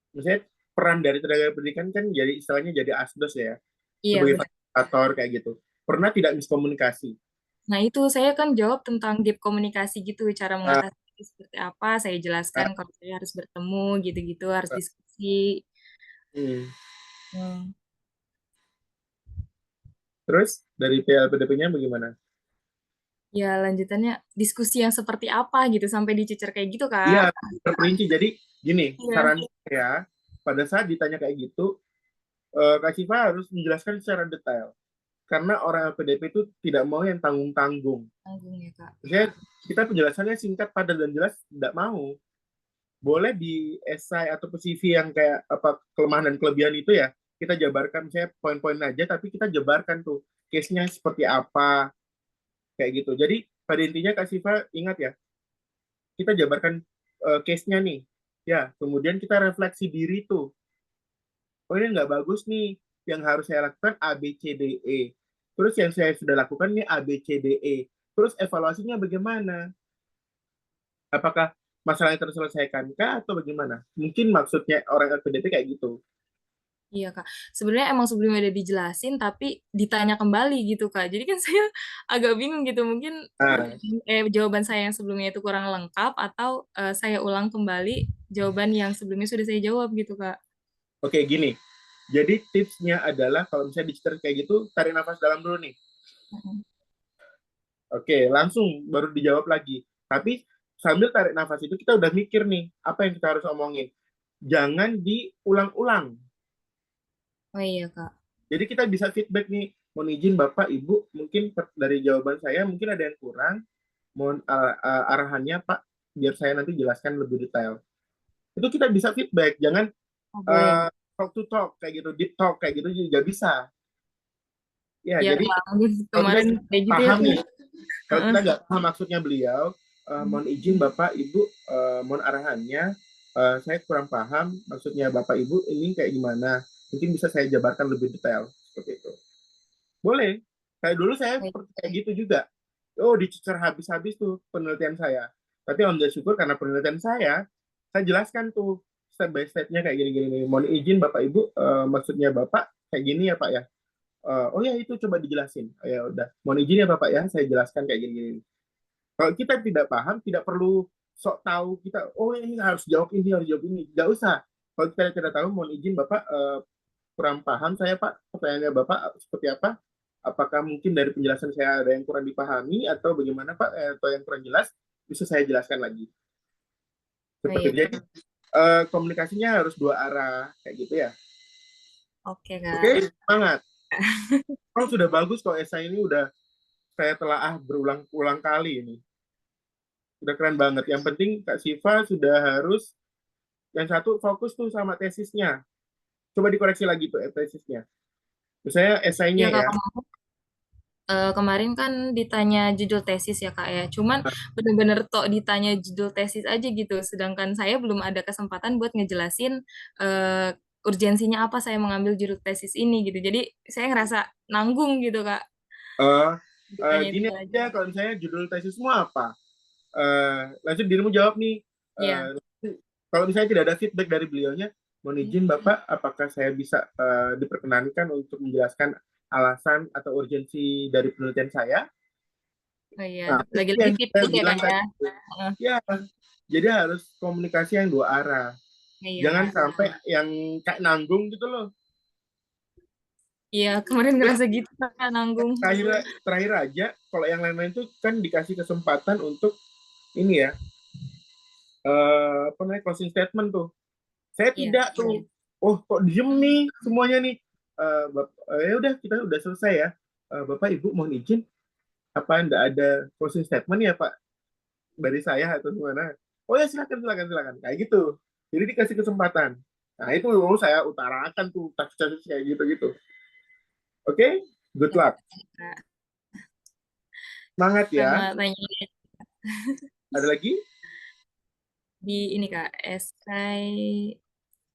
Speaker 1: Misalnya peran dari tenaga pendidikan kan jadi istilahnya jadi asdos ya,
Speaker 5: iya
Speaker 1: sebagai
Speaker 5: benar.
Speaker 1: fasilitator kayak gitu. Pernah tidak miskomunikasi?
Speaker 5: Nah, itu saya kan jawab tentang gap komunikasi gitu, cara
Speaker 1: Uh,
Speaker 5: mengatasi itu seperti apa, saya jelaskan kalau saya harus bertemu gitu-gitu, harus
Speaker 1: uh,
Speaker 5: diskusi.
Speaker 1: hmm.
Speaker 5: Hmm.
Speaker 1: Terus dari PLPDP-nya bagaimana?
Speaker 5: Ya, lanjutannya diskusi yang seperti apa gitu, sampai dicecer kayak gitu, Kak.
Speaker 1: Iya, terperinci. Jadi gini,
Speaker 5: Iya.
Speaker 1: saran saya pada saat ditanya kayak gitu, Kak Siva harus menjelaskan secara detail. Karena orang LPDP itu tidak mau yang tanggung-tanggung.
Speaker 5: Tanggung ya, Kak.
Speaker 1: Maksudnya kita penjelasannya singkat, padat, dan jelas, tidak mau. Boleh di esai atau CV yang kayak apa kelemahan dan kelebihan itu ya, kita jabarkan misalnya poin-poin aja, tapi kita jabarkan tuh case-nya seperti apa, kayak gitu. Jadi pada intinya Kak Siva ingat ya, kita jabarkan case-nya nih. Ya, kemudian kita refleksi diri tuh. Oh ini nggak bagus nih, yang harus saya lakukan A, B, C, D, E. Terus yang saya sudah lakukan nih A, B, C, D, E. Terus evaluasinya bagaimana? Apakah masalahnya terselesaikan kah atau bagaimana? Mungkin maksudnya orang LPDP kayak gitu.
Speaker 5: Iya, Kak. Sebenarnya emang sebelumnya udah dijelasin, tapi ditanya kembali gitu, Kak. Jadi kan saya agak bingung gitu, mungkin
Speaker 1: Nah,
Speaker 5: jawaban saya yang sebelumnya itu kurang lengkap, atau saya ulang kembali jawaban yang sebelumnya sudah saya jawab gitu, Kak.
Speaker 1: oke gini. Jadi tipsnya adalah kalau misalnya dicetar kayak gitu, tarik nafas dalam dulu nih.
Speaker 5: Mm-mm.
Speaker 1: Oke, langsung baru dijawab lagi. Tapi sambil tarik nafas itu kita udah mikir nih, apa yang kita harus omongin. Jangan diulang-ulang.
Speaker 5: Oh iya, Kak.
Speaker 1: Jadi kita bisa feedback nih, mohon izin Bapak, Ibu, mungkin dari jawaban saya mungkin ada yang kurang, mohon arahannya Pak, biar saya nanti jelaskan lebih detail. Itu kita bisa feedback, jangan
Speaker 5: Oh, boleh.
Speaker 1: talk to talk kayak gitu, deep talk kayak gitu juga bisa. Ya,
Speaker 5: Ya,
Speaker 1: jadi
Speaker 5: Kak. Mungkin
Speaker 1: kalau kita
Speaker 5: kemarin kayak gitu ya,
Speaker 1: paham
Speaker 5: Kak.
Speaker 1: nih, kalau
Speaker 5: Heeh.
Speaker 1: kita nggak paham maksudnya beliau, mohon izin Bapak, Ibu, mohon arahannya, saya kurang paham maksudnya Bapak, Ibu ini kayak gimana. Mungkin bisa saya jabarkan lebih detail seperti itu. Boleh. Kayak dulu saya
Speaker 5: Baik.
Speaker 1: kayak gitu juga. Oh, dicecer habis-habis tuh penelitian saya. Tapi alhamdulillah syukur karena penelitian saya jelaskan tuh step by step-nya kayak gini-gini. Mohon izin Bapak Ibu, maksudnya Bapak kayak gini ya Pak ya. Oh ya itu coba dijelasin. Oh, ya udah, mohon izin ya Bapak ya, saya jelaskan kayak gini-gini. Kalau kita tidak paham, tidak perlu sok tahu kita, oh ini harus jawab ini, harus jawab ini. Nggak usah. Kalau kita tidak tahu, mohon izin Bapak, kurang paham saya Pak, pertanyaannya Bapak seperti apa? Apakah mungkin dari penjelasan saya ada yang kurang dipahami atau bagaimana Pak, atau yang kurang jelas, bisa saya jelaskan lagi.
Speaker 5: Oh
Speaker 1: Seperti
Speaker 5: iya,
Speaker 1: itu. Jadi komunikasinya harus dua arah, kayak gitu ya.
Speaker 5: oke
Speaker 1: Oke,
Speaker 5: Kak.
Speaker 1: semangat. Oh sudah bagus kok, esai ini udah saya telaah berulang-ulang kali ini. Udah keren banget. Yang penting Kak Siva sudah harus, yang satu fokus tuh sama tesisnya. Coba dikoreksi lagi tuh tesisnya. Misalnya esainya
Speaker 5: Iya Kak,
Speaker 1: ya.
Speaker 5: kemarin kan ditanya judul tesis ya Kak ya. Cuman bener-bener tok ditanya judul tesis aja gitu. Sedangkan saya belum ada kesempatan buat ngejelasin urgensinya apa saya mengambil judul tesis ini gitu. Jadi saya ngerasa nanggung gitu Kak.
Speaker 1: Eh,
Speaker 5: Ditanya
Speaker 1: Gini
Speaker 5: itu
Speaker 1: aja,
Speaker 5: aja.
Speaker 1: kalau misalnya judul tesismu apa? Langsung dirimu jawab nih.
Speaker 5: Iya.
Speaker 1: Kalau misalnya tidak ada feedback dari beliaunya, mohon izin Bapak, apakah saya bisa diperkenankan untuk menjelaskan alasan atau urgensi dari penelitian saya?
Speaker 5: Oh iya.
Speaker 1: Nah, itu
Speaker 5: Lagi-lagi
Speaker 1: yang saya
Speaker 5: feedback ya
Speaker 1: bilang
Speaker 5: Kak ya.
Speaker 1: tadi.
Speaker 5: Heeh.
Speaker 1: Ya, jadi harus komunikasi yang dua arah.
Speaker 5: Iya
Speaker 1: Jangan
Speaker 5: Kak.
Speaker 1: sampai yang kayak nanggung gitu loh.
Speaker 5: Iya, kemarin ngerasa gitu Kak, nanggung.
Speaker 1: Terakhir aja, kalau yang lain-lain itu kan dikasih kesempatan untuk ini ya, apa namanya, closing statement tuh. Saya
Speaker 5: Iya.
Speaker 1: tidak tuh. Oh, kok diem nih semuanya nih. Ya udah, kita udah selesai ya. Bapak Ibu mohon izin, apa enggak ada closing statement ya Pak dari saya atau gimana? Oh ya silakan silakan silakan. Kayak gitu. Jadi dikasih kesempatan. Nah itu saya utarakan tuh teks-teks kayak gitu-gitu. Oke, good
Speaker 5: Ya,
Speaker 1: luck.
Speaker 5: Kak.
Speaker 1: Semangat
Speaker 5: Sama
Speaker 1: ya.
Speaker 5: tanya
Speaker 1: Ada lagi?
Speaker 5: di ini Kak, esai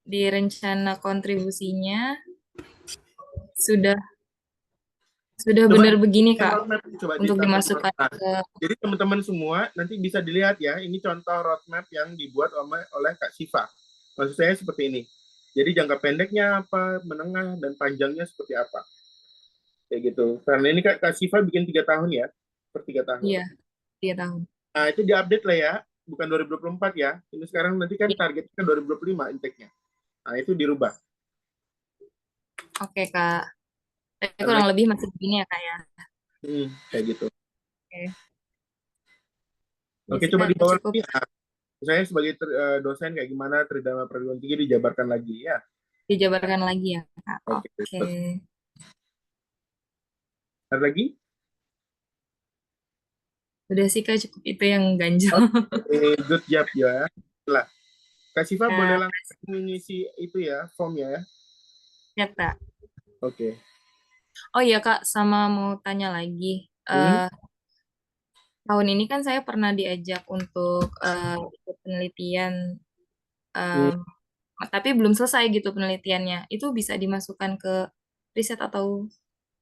Speaker 5: di rencana kontribusinya sudah
Speaker 1: Coba
Speaker 5: benar begini Kak
Speaker 1: roadmap, coba
Speaker 5: untuk
Speaker 1: ditambahin
Speaker 5: dimasukkan
Speaker 1: roadmap.
Speaker 5: ke
Speaker 1: Jadi teman-teman semua nanti bisa dilihat ya, ini contoh roadmap yang dibuat oleh Kak Siva. Maksud saya seperti ini. Jadi jangka pendeknya apa, menengah dan panjangnya seperti apa. Kayak gitu. Karena ini Kak Siva bikin 3 tahun ya, per 3 tahun.
Speaker 5: iya 3 tahun.
Speaker 1: Nah itu diupdate lah ya, bukan 2024 ya. Ini sekarang nanti kan
Speaker 5: Iya.
Speaker 1: targetnya 2025 intake-nya. Nah itu dirubah.
Speaker 5: Oke Kak. Tapi
Speaker 1: Ada
Speaker 5: kurang
Speaker 1: lagi?
Speaker 5: lebih masih begini ya Kak ya.
Speaker 1: Kayak gitu.
Speaker 5: Oke. Ya
Speaker 1: Oke,
Speaker 5: sih
Speaker 1: coba
Speaker 5: Kak,
Speaker 1: dibawa
Speaker 5: cukup
Speaker 1: lagi. Nah, saya sebagai dosen kayak gimana Tridharma Perguruan Tinggi dijabarkan lagi ya.
Speaker 5: dijabarkan lagi ya Kak.
Speaker 1: Oke.
Speaker 5: Oke.
Speaker 1: Terus ada lagi?
Speaker 5: Udah sih Kak, cukup itu yang ganjel.
Speaker 1: Oke, good job ya. Lah, Kak Siva boleh
Speaker 5: Ya,
Speaker 1: langsung mengisi itu ya, formnya ya.
Speaker 5: ya Kak.
Speaker 1: Oke.
Speaker 5: Oh iya Kak, sama mau tanya lagi.
Speaker 1: Hmm?
Speaker 5: Tahun ini kan saya pernah diajak untuk ikut penelitian,
Speaker 1: Hmm.
Speaker 5: em, tapi belum selesai gitu penelitiannya. Itu bisa dimasukkan ke riset atau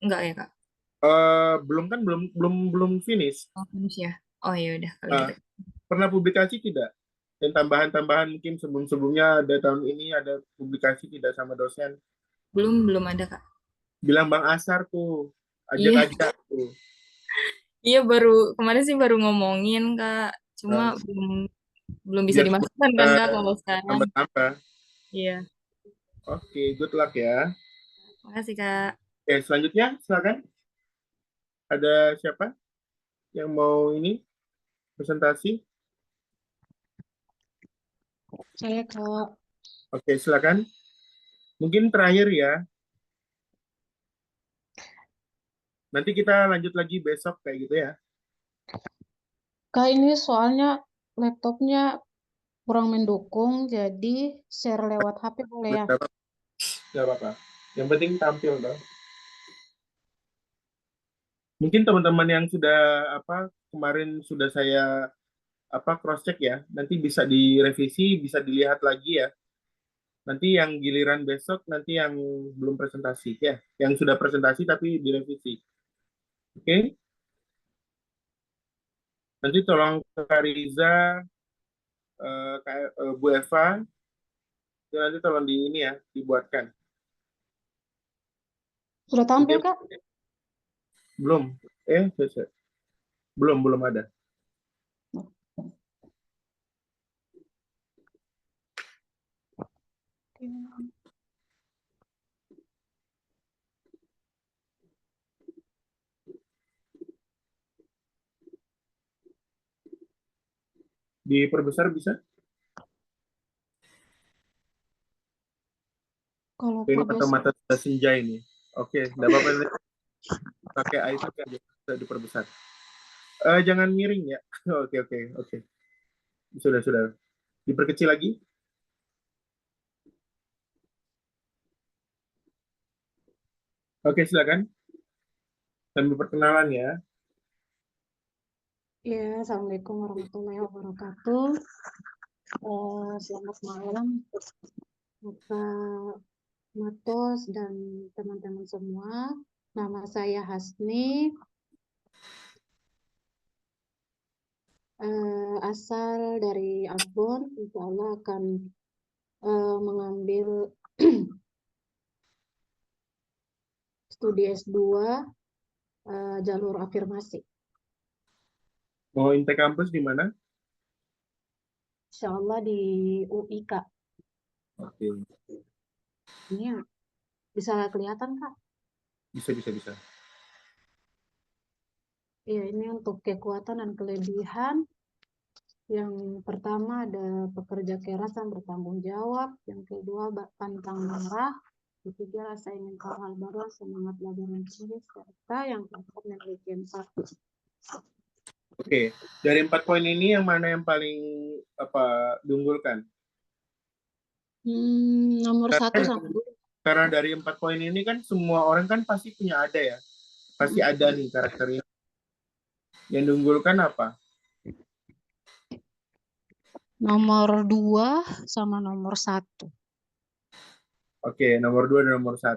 Speaker 5: enggak ya Kak?
Speaker 1: Belum kan, belum finish.
Speaker 5: Oh, finish ya. Oh ya udah kalau
Speaker 1: Nah,
Speaker 5: gitu.
Speaker 1: pernah publikasi tidak? Dan tambahan-tambahan mungkin sebelum-sebelumnya ada tahun ini ada publikasi tidak sama dosen.
Speaker 5: Belum ada Kak.
Speaker 1: Bilang Bang Asar tuh,
Speaker 5: Iya,
Speaker 1: ajak-ajak tuh.
Speaker 5: iya baru kemarin sih baru ngomongin Kak. Cuma
Speaker 1: Nah,
Speaker 5: belum bisa
Speaker 1: biar
Speaker 5: dimasukkan kan Kak kalau sekarang.
Speaker 1: tambah-tambah.
Speaker 5: Iya.
Speaker 1: Oke, good luck ya.
Speaker 5: Makasih Kak.
Speaker 1: Oke, selanjutnya silakan. Ada siapa yang mau ini presentasi?
Speaker 2: Saya Kak.
Speaker 1: Oke, silakan. Mungkin terakhir ya. Nanti kita lanjut lagi besok kayak gitu ya.
Speaker 6: Kak, ini soalnya laptopnya kurang mendukung, jadi share lewat HP boleh ya?
Speaker 1: Nggak apa-apa. Yang penting tampil dong. Mungkin teman-teman yang sudah kemarin sudah saya cross check ya, nanti bisa direvisi, bisa dilihat lagi ya. Nanti yang giliran besok, nanti yang belum presentasi ya, yang sudah presentasi tapi direvisi. Oke? Nanti tolong Kak Riza, Bu Eva, itu nanti tolong di ini ya, dibuatkan.
Speaker 6: Sudah tampil,
Speaker 1: Oke,
Speaker 6: Kak?
Speaker 1: belum. Belum ada. Diperbesar bisa?
Speaker 6: Kalau
Speaker 1: Ini
Speaker 6: perbesar,
Speaker 1: mata sudah senja ini. Oke, nggak apa-apa. Pakai iPad aja bisa diperbesar. Jangan miring ya. Oke. Sudah. Diperkecil lagi. Oke, silakan. Sambil perkenalan ya.
Speaker 6: ya, Assalamualaikum warahmatullahi wabarakatuh. Selamat malam, Bapak Matos dan teman-teman semua. Nama saya Hasni, asal dari Ambon. Insya Allah akan mengambil studi S2 jalur afirmasi.
Speaker 1: Mau intake kampus di mana?
Speaker 6: Insya Allah di UI, Kak.
Speaker 1: Oke,
Speaker 6: Ini bisa kelihatan, Kak?
Speaker 1: bisa.
Speaker 6: Ya, ini untuk kekuatan dan kelebihan. Yang pertama ada pekerja keras dan bertanggung jawab. Yang kedua, pantang menyerah. Ketiga, rasa ingin tahu hal baru, semangat belajar yang tinggi. Serta yang keempat, memiliki empati.
Speaker 1: Oke, dari 4 poin ini yang mana yang paling diunggulkan?
Speaker 6: Nomor satu
Speaker 1: Karena,
Speaker 6: sama
Speaker 1: karena dari 4 poin ini kan semua orang kan pasti punya ada ya. Pasti ada nih karakternya. Yang diunggulkan apa?
Speaker 6: nomor 2 sama nomor 1.
Speaker 1: Oke, nomor 2 dan nomor 1.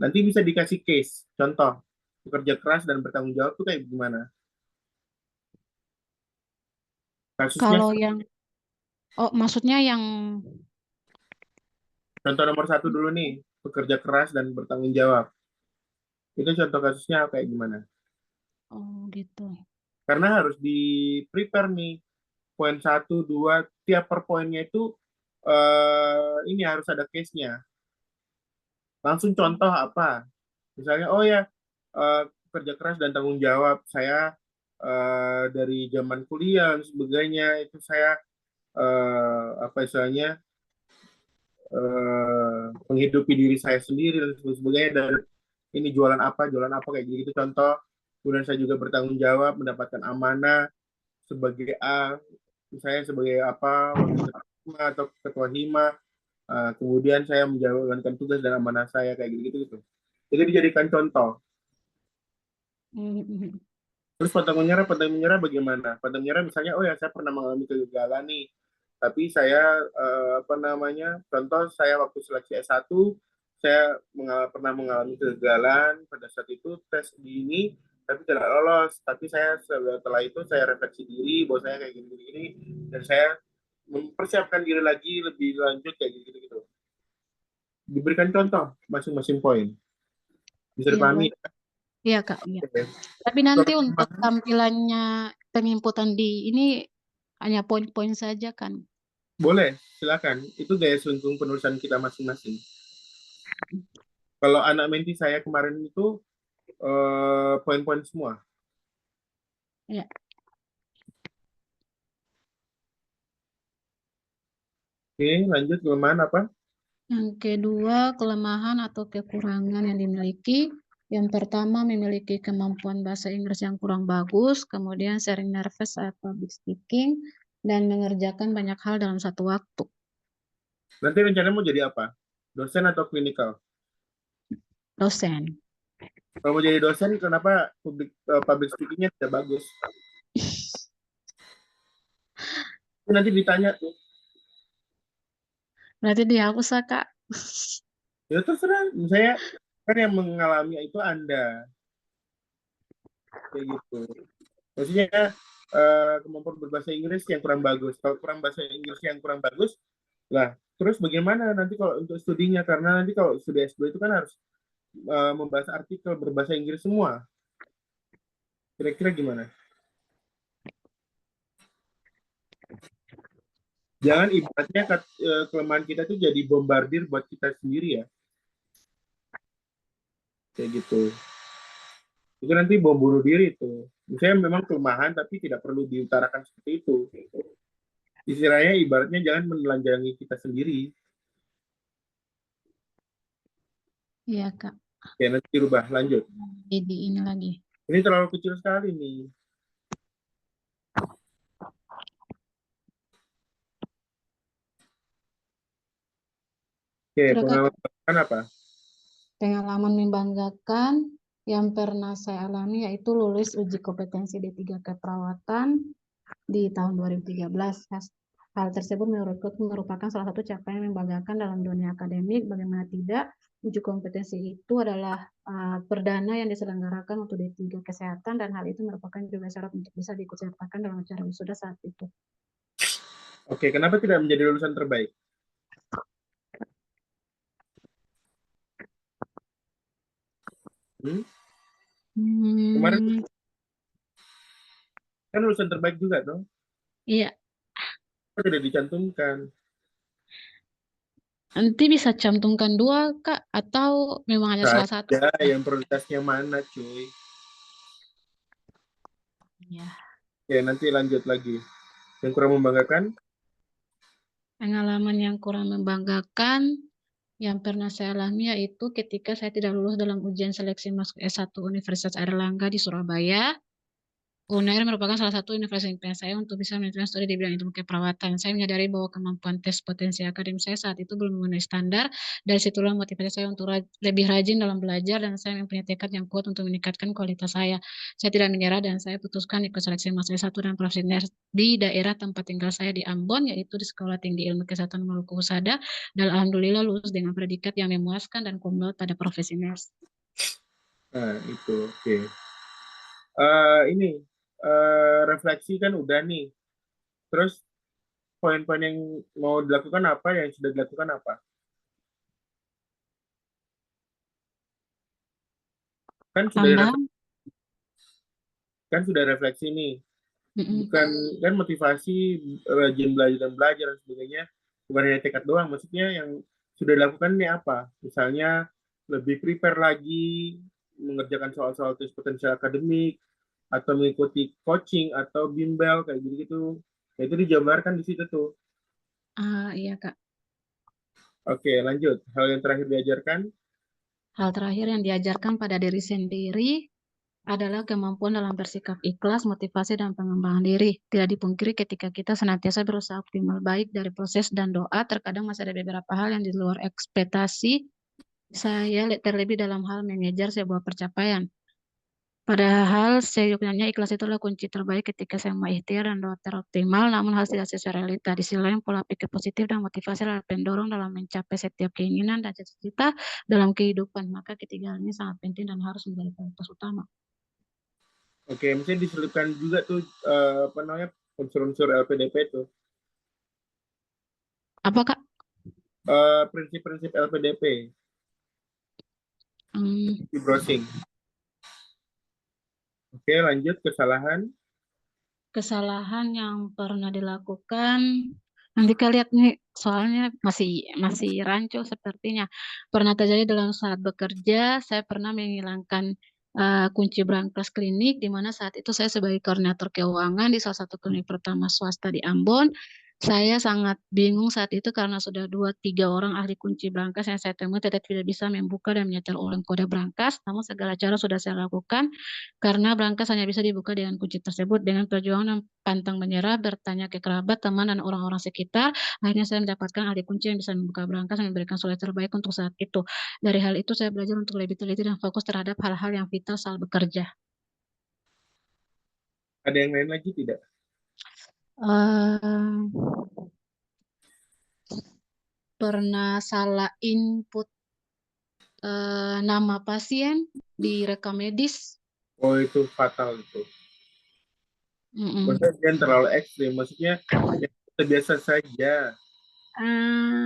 Speaker 1: Nanti bisa dikasih case, contoh. Bekerja keras dan bertanggung jawab tuh kayak gimana? Kasusnya,
Speaker 6: Kalau yang, maksudnya yang,
Speaker 1: contoh nomor 1 dulu nih. Bekerja keras dan bertanggung jawab. Itu contoh kasusnya kayak gimana?
Speaker 6: gitu.
Speaker 1: Karena harus di-prepare nih. Poin 1, 2, tiap per poinnya itu ini harus ada case-nya. Langsung contoh apa? Misalnya, oh ya, kerja keras dan tanggung jawab. Saya dari zaman kuliah dan sebagainya, itu saya apa istilahnya, menghidupi diri saya sendiri dan sebagainya. Dan ini jualan apa kayak gitu contoh. Kemudian saya juga bertanggung jawab mendapatkan amanah sebagai saya sebagai apa wakil ketua hima atau ketua hima. Kemudian saya menjalankan tugas dan amanah saya kayak gitu. Jadi dijadikan contoh. Terus pantang menyerah bagaimana? Pantang menyerah misalnya, oh ya saya pernah mengalami kegagalan nih, tapi saya contoh saya waktu seleksi S1, saya pernah mengalami kegagalan pada saat itu tes di ini, tapi tidak lolos. Tapi saya setelah itu saya refleksi diri bahwa saya kayak gini, dan saya mempersiapkan diri lagi lebih lanjut kayak gitu. Diberikan contoh masing-masing poin. Bisa
Speaker 6: Iya,
Speaker 1: dipahami?
Speaker 6: iya, Kak. Iya.
Speaker 1: Oke.
Speaker 6: Tapi nanti untuk tampilannya penginputan di ini hanya poin-poin saja kan?
Speaker 1: Boleh, silakan. Itu gaya selengkung penulisan kita masing-masing. Kalau anak menti saya kemarin itu poin-poin semua.
Speaker 6: Ya.
Speaker 1: Oke, lanjut kelemahan apa?
Speaker 6: Yang kedua, kelemahan atau kekurangan yang dimiliki. Yang pertama, memiliki kemampuan bahasa Inggris yang kurang bagus, kemudian sering nervous saat public speaking, dan mengerjakan banyak hal dalam satu waktu.
Speaker 1: Nanti rencananya mau jadi apa? Dosen atau klinikal?
Speaker 6: Dosen.
Speaker 1: Kalau mau jadi dosen, kenapa public speaking-nya tidak bagus? Nanti ditanya tuh.
Speaker 6: Berarti dihapus lah, Kak.
Speaker 1: Ya terserah. Saya kan yang mengalami itu Anda. Kayak gitu. Maksudnya kemampuan berbahasa Inggris yang kurang bagus. Kalau kurang bahasa Inggris yang kurang bagus, lah terus bagaimana nanti kalau untuk studinya? Karena nanti kalau studi S2 itu kan harus membahas artikel berbahasa Inggris semua. Kira-kira gimana? Jangan ibaratnya kelemahan kita tuh jadi bombardir buat kita sendiri ya. Kayak gitu. Itu nanti bom bunuh diri tuh. Misalnya memang kelemahan tapi tidak perlu diutarakan seperti itu. Istilahnya ibaratnya jangan menelanjangi kita sendiri.
Speaker 6: Iya, Kak.
Speaker 1: Ya nanti dirubah, lanjut.
Speaker 6: Jadi ini lagi.
Speaker 1: Ini terlalu kecil sekali nih. Oke,
Speaker 6: Sudah, Kak.
Speaker 1: pengalaman apa?
Speaker 6: Pengalaman membanggakan yang pernah saya alami yaitu lulus uji kompetensi D3 keperawatan di tahun 2013. Hal tersebut menurutku merupakan salah satu capaian yang membanggakan dalam dunia akademik. Bagaimana tidak, uji kompetensi itu adalah perdana yang diselenggarakan untuk D3 kesehatan, dan hal itu merupakan juga syarat untuk bisa diikutsertakan dalam acara wisuda saat itu.
Speaker 1: Oke, kenapa tidak menjadi lulusan terbaik? Kemarin kan lulusan terbaik juga dong?
Speaker 6: Iya,
Speaker 1: Kenapa tidak dicantumkan?
Speaker 6: nanti bisa cantumkan 2, Kak, atau memang hanya salah satu?
Speaker 1: Saja yang prioritasnya mana, cuy?
Speaker 6: Ya.
Speaker 1: Oke, nanti lanjut lagi. Yang kurang membanggakan?
Speaker 6: Pengalaman yang kurang membanggakan yang pernah saya alami yaitu ketika saya tidak lulus dalam ujian seleksi masuk S1 Universitas Airlangga di Surabaya. UNAIR merupakan salah satu universitas impian saya untuk bisa melanjutkan studi di bidang ilmu keperawatan. Saya menyadari bahwa kemampuan tes potensi akademik saya saat itu belum memenuhi standar. Dari situlah motivasi saya untuk lebih rajin dalam belajar, dan saya mempunyai tekad yang kuat untuk meningkatkan kualitas saya. Saya tidak menyerah dan saya putuskan ikut seleksi masuk S1 dan profesi nurse di daerah tempat tinggal saya di Ambon, yaitu di Sekolah Tinggi Ilmu Kesehatan Maluku Husada, dan alhamdulillah lulus dengan predikat yang memuaskan dan cum laude pada profesi nurse.
Speaker 1: Nah, itu oke. Ini refleksi kan udah nih. Terus poin-poin yang mau dilakukan apa, yang sudah dilakukan apa? Kan sudah refleksi nih. Bukan kan motivasi rajin belajar dan belajar dan sebagainya, bukan hanya tekad doang. Maksudnya yang sudah dilakukan ini apa? Misalnya lebih prepare lagi, mengerjakan soal-soal tes potensial akademik, atau mengikuti coaching atau bimbel kayak gitu-gitu. Nah, itu dijabarkan di situ tuh.
Speaker 6: Iya, Kak.
Speaker 1: Oke, lanjut. Hal yang terakhir diajarkan?
Speaker 6: Hal terakhir yang diajarkan pada diri sendiri adalah kemampuan dalam bersikap ikhlas, motivasi, dan pengembangan diri. Tidak dipungkiri ketika kita senantiasa berusaha optimal baik dari proses dan doa, terkadang masih ada beberapa hal yang di luar ekspektasi saya, terlebih dalam hal mengejar sebuah pencapaian. Padahal seyogyanya ikhlas itulah kunci terbaik ketika saya ikhtiar dan doa teroptimal, namun hal tidak sesuai realita. Di sisi lain, pola pikir positif dan motivasi adalah pendorong dalam mencapai setiap keinginan dan cita-cita dalam kehidupan. Maka ketiga hal ini sangat penting dan harus menjadi prioritas utama.
Speaker 1: Oke, misalnya diselipkan juga tuh apa namanya unsur-unsur LPDP itu.
Speaker 6: Apa, Kak?
Speaker 1: Prinsip-prinsip LPDP di browsing. Oke, lanjut kesalahan.
Speaker 6: Kesalahan yang pernah dilakukan, nanti kalian lihat nih, soalnya masih rancu sepertinya. Pernah terjadi dalam saat bekerja, saya pernah menghilangkan kunci berangkas klinik, di mana saat itu saya sebagai koordinator keuangan di salah satu klinik pertama swasta di Ambon. Saya sangat bingung saat itu karena sudah 2-3 orang ahli kunci berangkas yang saya temui tetap tidak bisa membuka dan menyetel ulang kode berangkas. Namun segala cara sudah saya lakukan karena berangkas hanya bisa dibuka dengan kunci tersebut. Dengan perjuangan dan pantang menyerah, bertanya ke kerabat, teman, dan orang-orang sekitar, akhirnya saya mendapatkan ahli kunci yang bisa membuka berangkas dan memberikan solusi terbaik untuk saat itu. Dari hal itu saya belajar untuk lebih teliti dan fokus terhadap hal-hal yang vital saat bekerja.
Speaker 1: Ada yang lain lagi tidak?
Speaker 6: Pernah salah input nama pasien di rekam medis.
Speaker 1: Oh, itu fatal itu. Maksudnya jangan terlalu ekstrim. Maksudnya ya, biasa saja.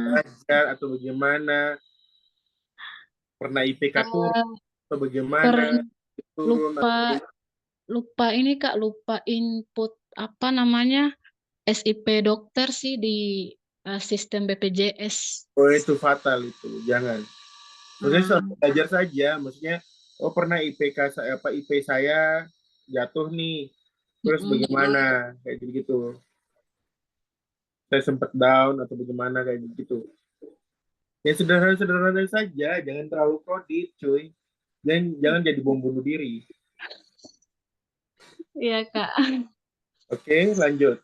Speaker 1: Belajar atau bagaimana. Pernah IPK turun
Speaker 6: Eh,
Speaker 1: atau
Speaker 6: per
Speaker 1: bagaimana? Turun
Speaker 6: lupa lupa ini Kak, lupa input apa namanya SIP dokter sih di sistem BPJS.
Speaker 1: oh itu fatal itu, jangan. Maksudnya soal
Speaker 6: Nah,
Speaker 1: belajar saja, maksudnya oh pernah IPK saya apa IP saya jatuh nih, terus
Speaker 6: mm-mm.
Speaker 1: bagaimana kayak gitu. Saya sempat down atau bagaimana kayak gitu. Ya sederhana-sederhana saja, jangan terlalu kredit, cuy. Dan jangan jadi bom bunuh diri.
Speaker 6: Iya Kak.
Speaker 1: Oke, lanjut.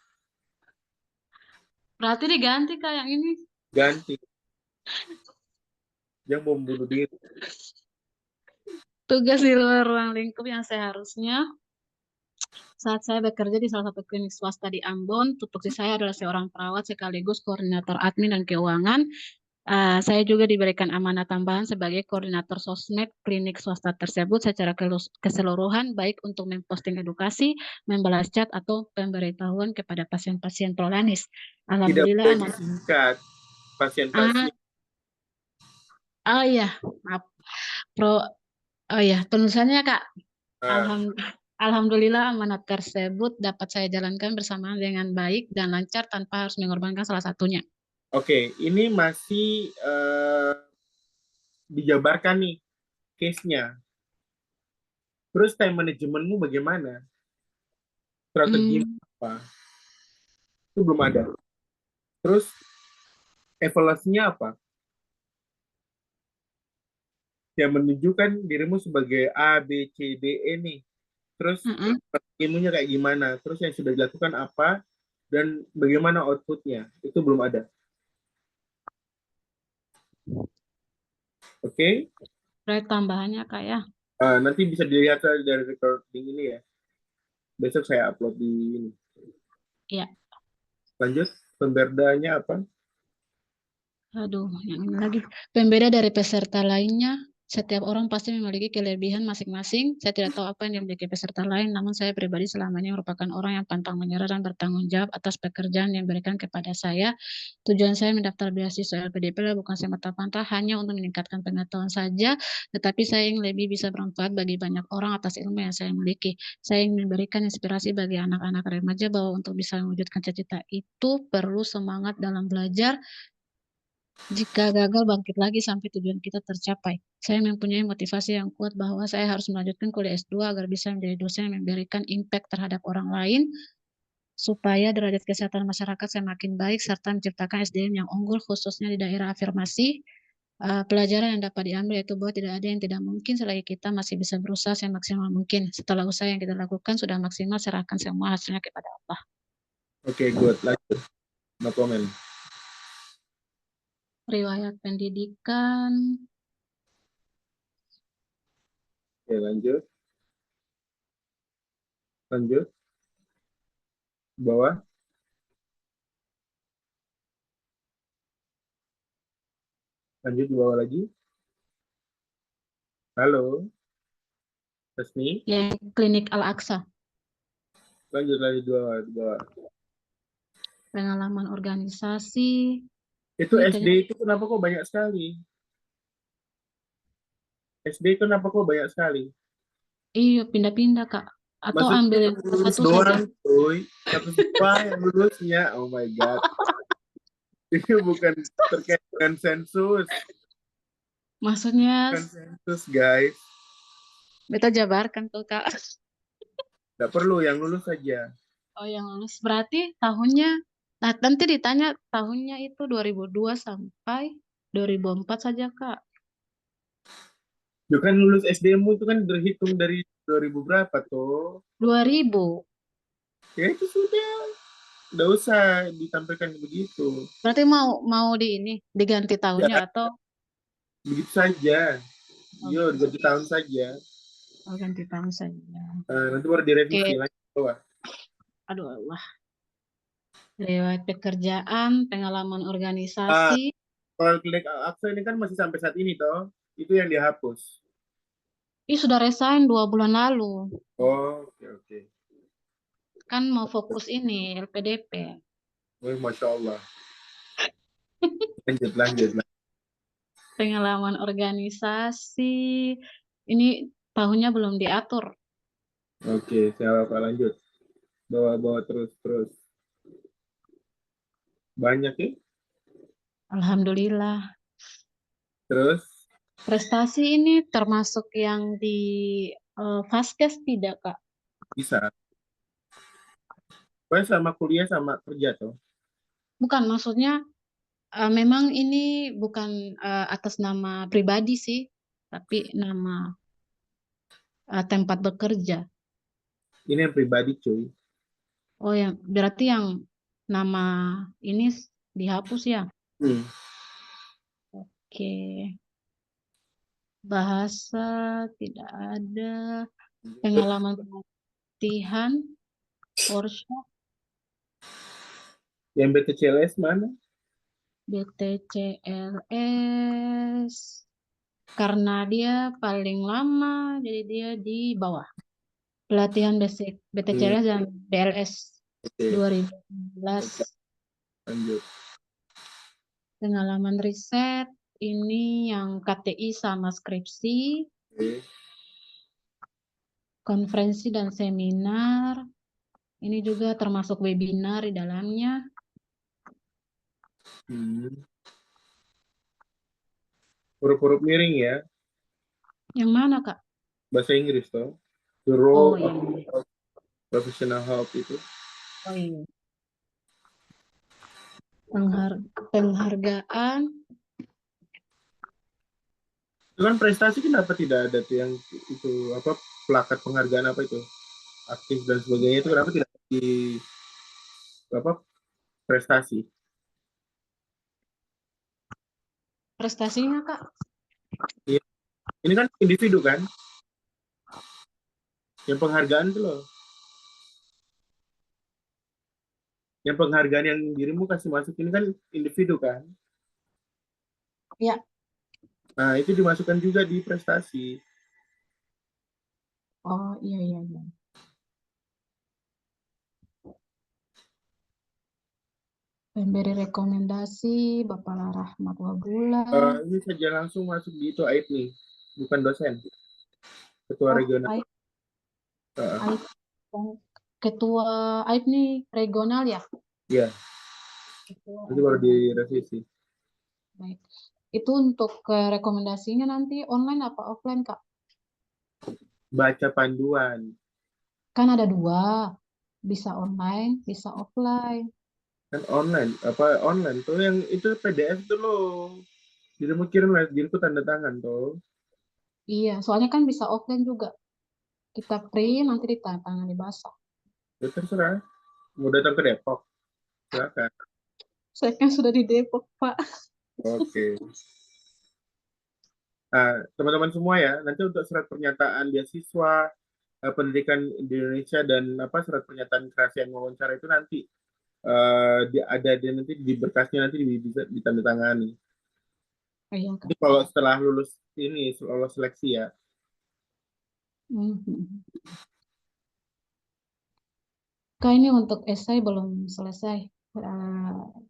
Speaker 6: Berarti diganti Kak yang ini.
Speaker 1: Ganti. Jangan bom bunuh diri.
Speaker 6: Tugas di luar ruang lingkup yang seharusnya saat saya bekerja di salah satu klinik swasta di Ambon, tupoksi saya adalah seorang perawat sekaligus koordinator admin dan keuangan. Saya juga diberikan amanah tambahan sebagai koordinator sosmed klinik swasta tersebut secara keseluruhan, baik untuk memposting edukasi, membalas chat, atau pemberitahuan kepada pasien-pasien prolanis.
Speaker 1: Tidak
Speaker 6: Alhamdulillah,
Speaker 1: boleh disingkat pasien-pasien.
Speaker 6: iya, maaf, pro, oh ya, penulisannya Kak.
Speaker 1: Nah,
Speaker 6: Alhamdulillah amanat tersebut dapat saya jalankan bersama dengan baik dan lancar tanpa harus mengorbankan salah satunya.
Speaker 1: oke, ini masih dijabarkan nih case-nya. Terus time manajemenmu bagaimana? Strategi
Speaker 6: Hmm,
Speaker 1: apa? Itu belum ada. Terus evaluasinya apa? Yang menunjukkan dirimu sebagai A, B, C, D, E nih. Terus
Speaker 6: mm-mm.
Speaker 1: ilmunya kayak gimana? Terus yang sudah dilakukan apa? Dan bagaimana outputnya? Itu belum ada. Oke?
Speaker 6: Proyek tambahannya Kak ya.
Speaker 1: Nanti bisa dilihat dari recording ini ya. Besok saya upload di ini.
Speaker 6: Ya,
Speaker 1: Lanjut, pemberdanya apa?
Speaker 6: aduh, yang ini lagi. Pembeda dari peserta lainnya, setiap orang pasti memiliki kelebihan masing-masing. Saya tidak tahu apa yang dimiliki peserta lain, namun saya pribadi selama ini merupakan orang yang pantang menyerah dan bertanggung jawab atas pekerjaan yang diberikan kepada saya. Tujuan saya mendaftar beasiswa LPDP bukan semata-mata hanya untuk meningkatkan pengetahuan saja, tetapi saya ingin lebih bisa bermanfaat bagi banyak orang atas ilmu yang saya miliki. Saya ingin memberikan inspirasi bagi anak-anak remaja bahwa untuk bisa mewujudkan cita-cita itu perlu semangat dalam belajar. Jika gagal, bangkit lagi sampai tujuan kita tercapai. Saya mempunyai motivasi yang kuat bahwa saya harus melanjutkan kuliah S2 agar bisa menjadi dosen yang memberikan impact terhadap orang lain, supaya derajat kesehatan masyarakat semakin baik, serta menciptakan SDM yang unggul, khususnya di daerah afirmasi. Pelajaran yang dapat diambil yaitu bahwa tidak ada yang tidak mungkin selagi kita masih bisa berusaha semaksimal mungkin. Setelah usaha yang kita lakukan sudah maksimal, serahkan semua hasilnya kepada Allah.
Speaker 1: Oke, good. Lanjut. No comment.
Speaker 6: Riwayat pendidikan,
Speaker 1: Oke, lanjut. Lanjut. Bawah. Lanjut di bawah lagi. Halo. Resmi.
Speaker 6: yang klinik Al-Aqsa.
Speaker 1: Lanjut lagi di bawah. Di bawah.
Speaker 6: Pengalaman organisasi.
Speaker 1: Itu
Speaker 6: Ini
Speaker 1: SD
Speaker 6: kayaknya
Speaker 1: itu kenapa kok banyak sekali? SD itu kenapa kok banyak sekali?
Speaker 6: iya pindah-pindah Kak. Atau ambil
Speaker 1: Maksudnya
Speaker 6: yang
Speaker 1: lulus
Speaker 6: satu saja.
Speaker 1: doang, cuy. Satu siswa yang lulusnya. Oh my God. Ini bukan terkait dengan sensus.
Speaker 6: Maksudnya
Speaker 1: Bukan sensus, guys.
Speaker 6: beta jabarkan tuh Kak.
Speaker 1: Nggak perlu, yang lulus saja.
Speaker 6: Oh yang lulus berarti tahunnya. Nah nanti ditanya tahunnya itu 2002 sampai 2004 saja Kak.
Speaker 1: Itu kan lulus SD-mu itu kan berhitung dari 2000 berapa tuh?
Speaker 6: 2000.
Speaker 1: Ya itu sudah. Nggak usah ditampilkan begitu.
Speaker 6: Berarti mau mau di ini diganti tahunnya
Speaker 1: Ya,
Speaker 6: atau
Speaker 1: begitu saja.
Speaker 6: oh,
Speaker 1: Yo,
Speaker 6: gitu.
Speaker 1: ganti tahun saja.
Speaker 6: Oh, ganti tahun saja.
Speaker 1: Nanti baru direvisi
Speaker 6: Oke.
Speaker 1: lagi. Bawah.
Speaker 6: Aduh Allah. Lewat pekerjaan, pengalaman
Speaker 1: Ah,
Speaker 6: organisasi.
Speaker 1: kalau klik Aksa ini kan masih sampai saat ini toh. Itu yang dihapus.
Speaker 6: Ih sudah resign 2 bulan lalu.
Speaker 1: Oh, oke oke.
Speaker 6: Kan mau fokus ini LPDP.
Speaker 1: Wih, Masya Allah. Lanjut, lanjut.
Speaker 6: Pengalaman organisasi ini tahunnya belum diatur.
Speaker 1: Oke, siapa Pak lanjut. Bawa-bawa terus. Banyak ya?
Speaker 6: Alhamdulillah.
Speaker 1: Terus
Speaker 6: Prestasi ini termasuk yang di Vaskes tidak, Kak?
Speaker 1: bisa. Pokoknya sama kuliah sama kerja tuh.
Speaker 6: Bukan, maksudnya memang ini bukan atas nama pribadi sih, tapi nama tempat bekerja.
Speaker 1: Ini yang pribadi cuy.
Speaker 6: Oh, yang berarti yang nama ini dihapus ya?
Speaker 1: Hmm.
Speaker 6: Oke. Bahasa tidak ada. Pengalaman pelatihan, workshop,
Speaker 1: Yang BTCLS mana?
Speaker 6: BTCLS. Karena dia paling lama, jadi dia di bawah. Pelatihan basic BTCLS dan BLS
Speaker 1: Oke,
Speaker 6: 2019.
Speaker 1: lanjut.
Speaker 6: Pengalaman riset ini yang KTI sama skripsi,
Speaker 1: Oke.
Speaker 6: konferensi dan seminar. Ini juga termasuk webinar di dalamnya.
Speaker 1: Huruf-huruf miring ya.
Speaker 6: Yang mana, Kak?
Speaker 1: Bahasa Inggris toh. The
Speaker 6: Oh
Speaker 1: role
Speaker 6: iya.
Speaker 1: of professional help itu.
Speaker 6: Oh iya. Penghargaan.
Speaker 1: Itu kan prestasi kenapa tidak ada tuh yang itu apa plakat penghargaan apa itu aktif dan sebagainya itu kenapa tidak di apa prestasi?
Speaker 6: Prestasinya, Kak?
Speaker 1: Iya. Ini kan individu kan? Yang penghargaan itu loh. Yang penghargaan yang dirimu kasih masuk ini kan individu kan?
Speaker 6: Ya.
Speaker 1: Nah, itu dimasukkan juga di prestasi.
Speaker 6: Oh iya. Pemberi rekomendasi Bapak Rahmat Wabula.
Speaker 1: Ini saja langsung masuk di itu AIP nih, bukan dosen. Ketua
Speaker 6: Oh,
Speaker 1: regional.
Speaker 6: AIP. Ketua AIP nih regional ya?
Speaker 1: Iya,
Speaker 6: Ketua
Speaker 1: itu baru
Speaker 6: regional.
Speaker 1: direvisi.
Speaker 6: Baik. Itu untuk rekomendasinya nanti online apa offline, Kak?
Speaker 1: Baca panduan.
Speaker 6: Kan ada dua. Bisa online, bisa offline.
Speaker 1: Kan online, apa online tuh yang itu PDF tuh loh. Dirimu kirim lah, diriku tanda tangan tuh.
Speaker 6: Iya, soalnya kan bisa offline juga. Kita print, nanti ditandatangani basah.
Speaker 1: Ya terserah. Mau datang ke Depok, silakan.
Speaker 6: Saya kan sudah di Depok, Pak.
Speaker 1: Oke. Nah, teman-teman semua ya, nanti untuk surat pernyataan beasiswa pendidikan di Indonesia dan apa surat pernyataan kerahasiaan wawancara itu nanti ada nanti di berkasnya nanti bisa ditandatangani.
Speaker 6: Iya, Kak.
Speaker 1: Itu kalau setelah lulus ini, lolos seleksi ya.
Speaker 6: Mhm. Kak, ini untuk esai belum selesai.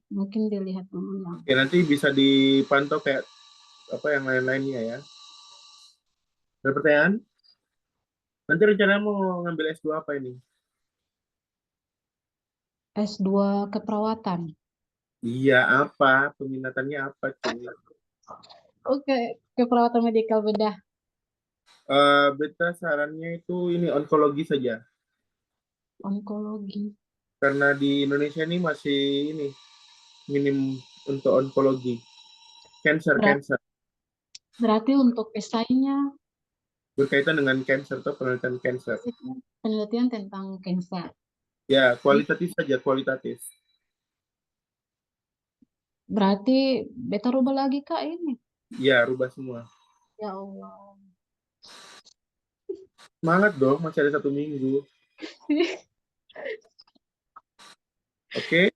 Speaker 6: Mungkin dilihat dulu yang
Speaker 1: Oke, nanti bisa dipantau kayak apa yang lain-lainnya ya. Ada pertanyaan? Nanti rencana mau ngambil S2 apa ini?
Speaker 6: S2 keperawatan.
Speaker 1: Iya, apa? Peminatannya apa, cuy?
Speaker 6: Oke, keperawatan medikal bedah.
Speaker 1: Beta sarannya itu ini onkologi saja.
Speaker 6: Onkologi.
Speaker 1: Karena di Indonesia ini masih ini minim untuk onkologi. Cancer.
Speaker 6: Berarti untuk esainya
Speaker 1: Berkaitan dengan cancer atau penelitian cancer.
Speaker 6: penelitian tentang kanker.
Speaker 1: Ya, kualitatif saja, kualitatif.
Speaker 6: Berarti beta rubah lagi, Kak, ini.
Speaker 1: Ya, rubah semua.
Speaker 6: Ya Allah.
Speaker 1: Semangat dong, masih ada 1 minggu. Oke?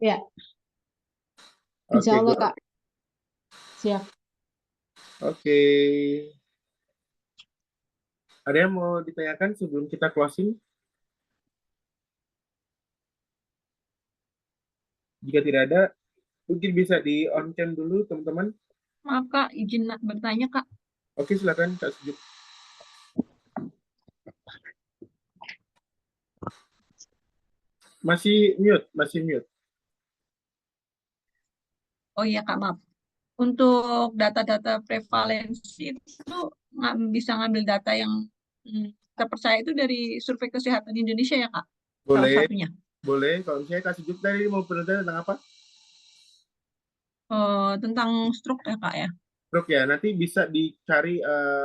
Speaker 6: Ya,
Speaker 1: Oke,
Speaker 6: insya Allah,
Speaker 1: good.
Speaker 6: Kak. Siap.
Speaker 1: Oke. Ada yang mau ditanyakan sebelum kita closing? Jika tidak ada, Mungkin bisa di on cam dulu, teman-teman.
Speaker 2: Maaf Kak, izin bertanya Kak.
Speaker 1: Oke, silakan Kak Sejuk. Masih mute, masih mute.
Speaker 2: Oh iya Kak, maaf. Untuk data-data prevalensi itu bisa ngambil data yang terpercaya itu dari Survei Kesehatan Indonesia ya Kak? Salah
Speaker 1: Boleh,
Speaker 2: satunya.
Speaker 1: boleh. Kalau misalnya Kak Sejuk tadi mau penelitian tentang apa?
Speaker 2: Tentang stroke ya Kak ya?
Speaker 1: Stroke ya, nanti bisa dicari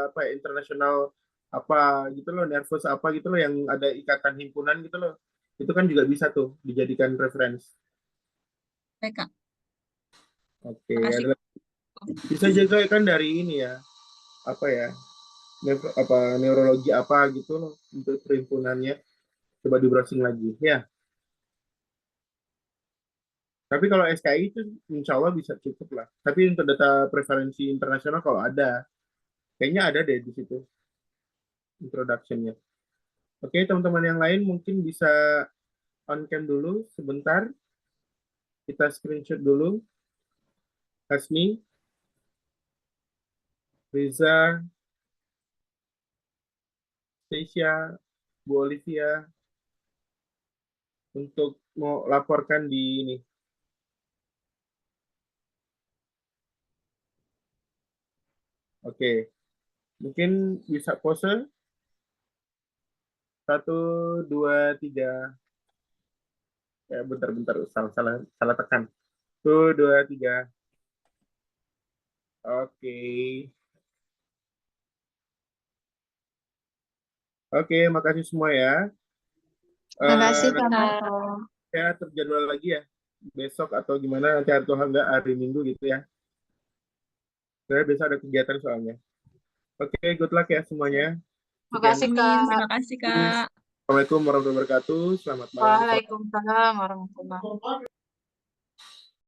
Speaker 1: apa ya, internasional apa gitu loh, nervous apa gitu loh, yang ada ikatan himpunan gitu loh. Itu kan juga bisa tuh dijadikan referensi.
Speaker 2: Baik Kak,
Speaker 1: Oke,
Speaker 2: makasih.
Speaker 1: bisa juga kan dari ini ya, apa ya, apa neurologi apa gitu loh untuk perhimpunannya. Coba di browsing lagi ya. Tapi kalau SKI itu insya Allah bisa cukup lah. Tapi untuk data prevalensi internasional kalau ada, kayaknya ada deh di situ introduction-nya. Oke, teman-teman yang lain mungkin bisa on cam dulu sebentar. Kita screenshot dulu. Hasmi, Riza, Stacia, Bu Olivia, untuk mau laporkan di ini. Oke, mungkin bisa pose. 1, 2, 3. Ya, bentar-bentar, salah tekan. 1, 2, 3. Oke. Oke, makasih semua ya.
Speaker 5: Makasih
Speaker 1: Nanti
Speaker 5: Kak.
Speaker 1: saya terjadwal lagi ya. Besok atau gimana, nanti atau enggak hari Minggu gitu ya. Saya besok ada kegiatan soalnya. Oke, good luck ya semuanya. Sekian.
Speaker 6: Makasih
Speaker 2: Amin,
Speaker 6: Kak.
Speaker 2: terima kasih Kak.
Speaker 1: Assalamualaikum warahmatullahi wabarakatuh. Selamat malam.
Speaker 6: Waalaikumsalam warahmatullahi wabarakatuh.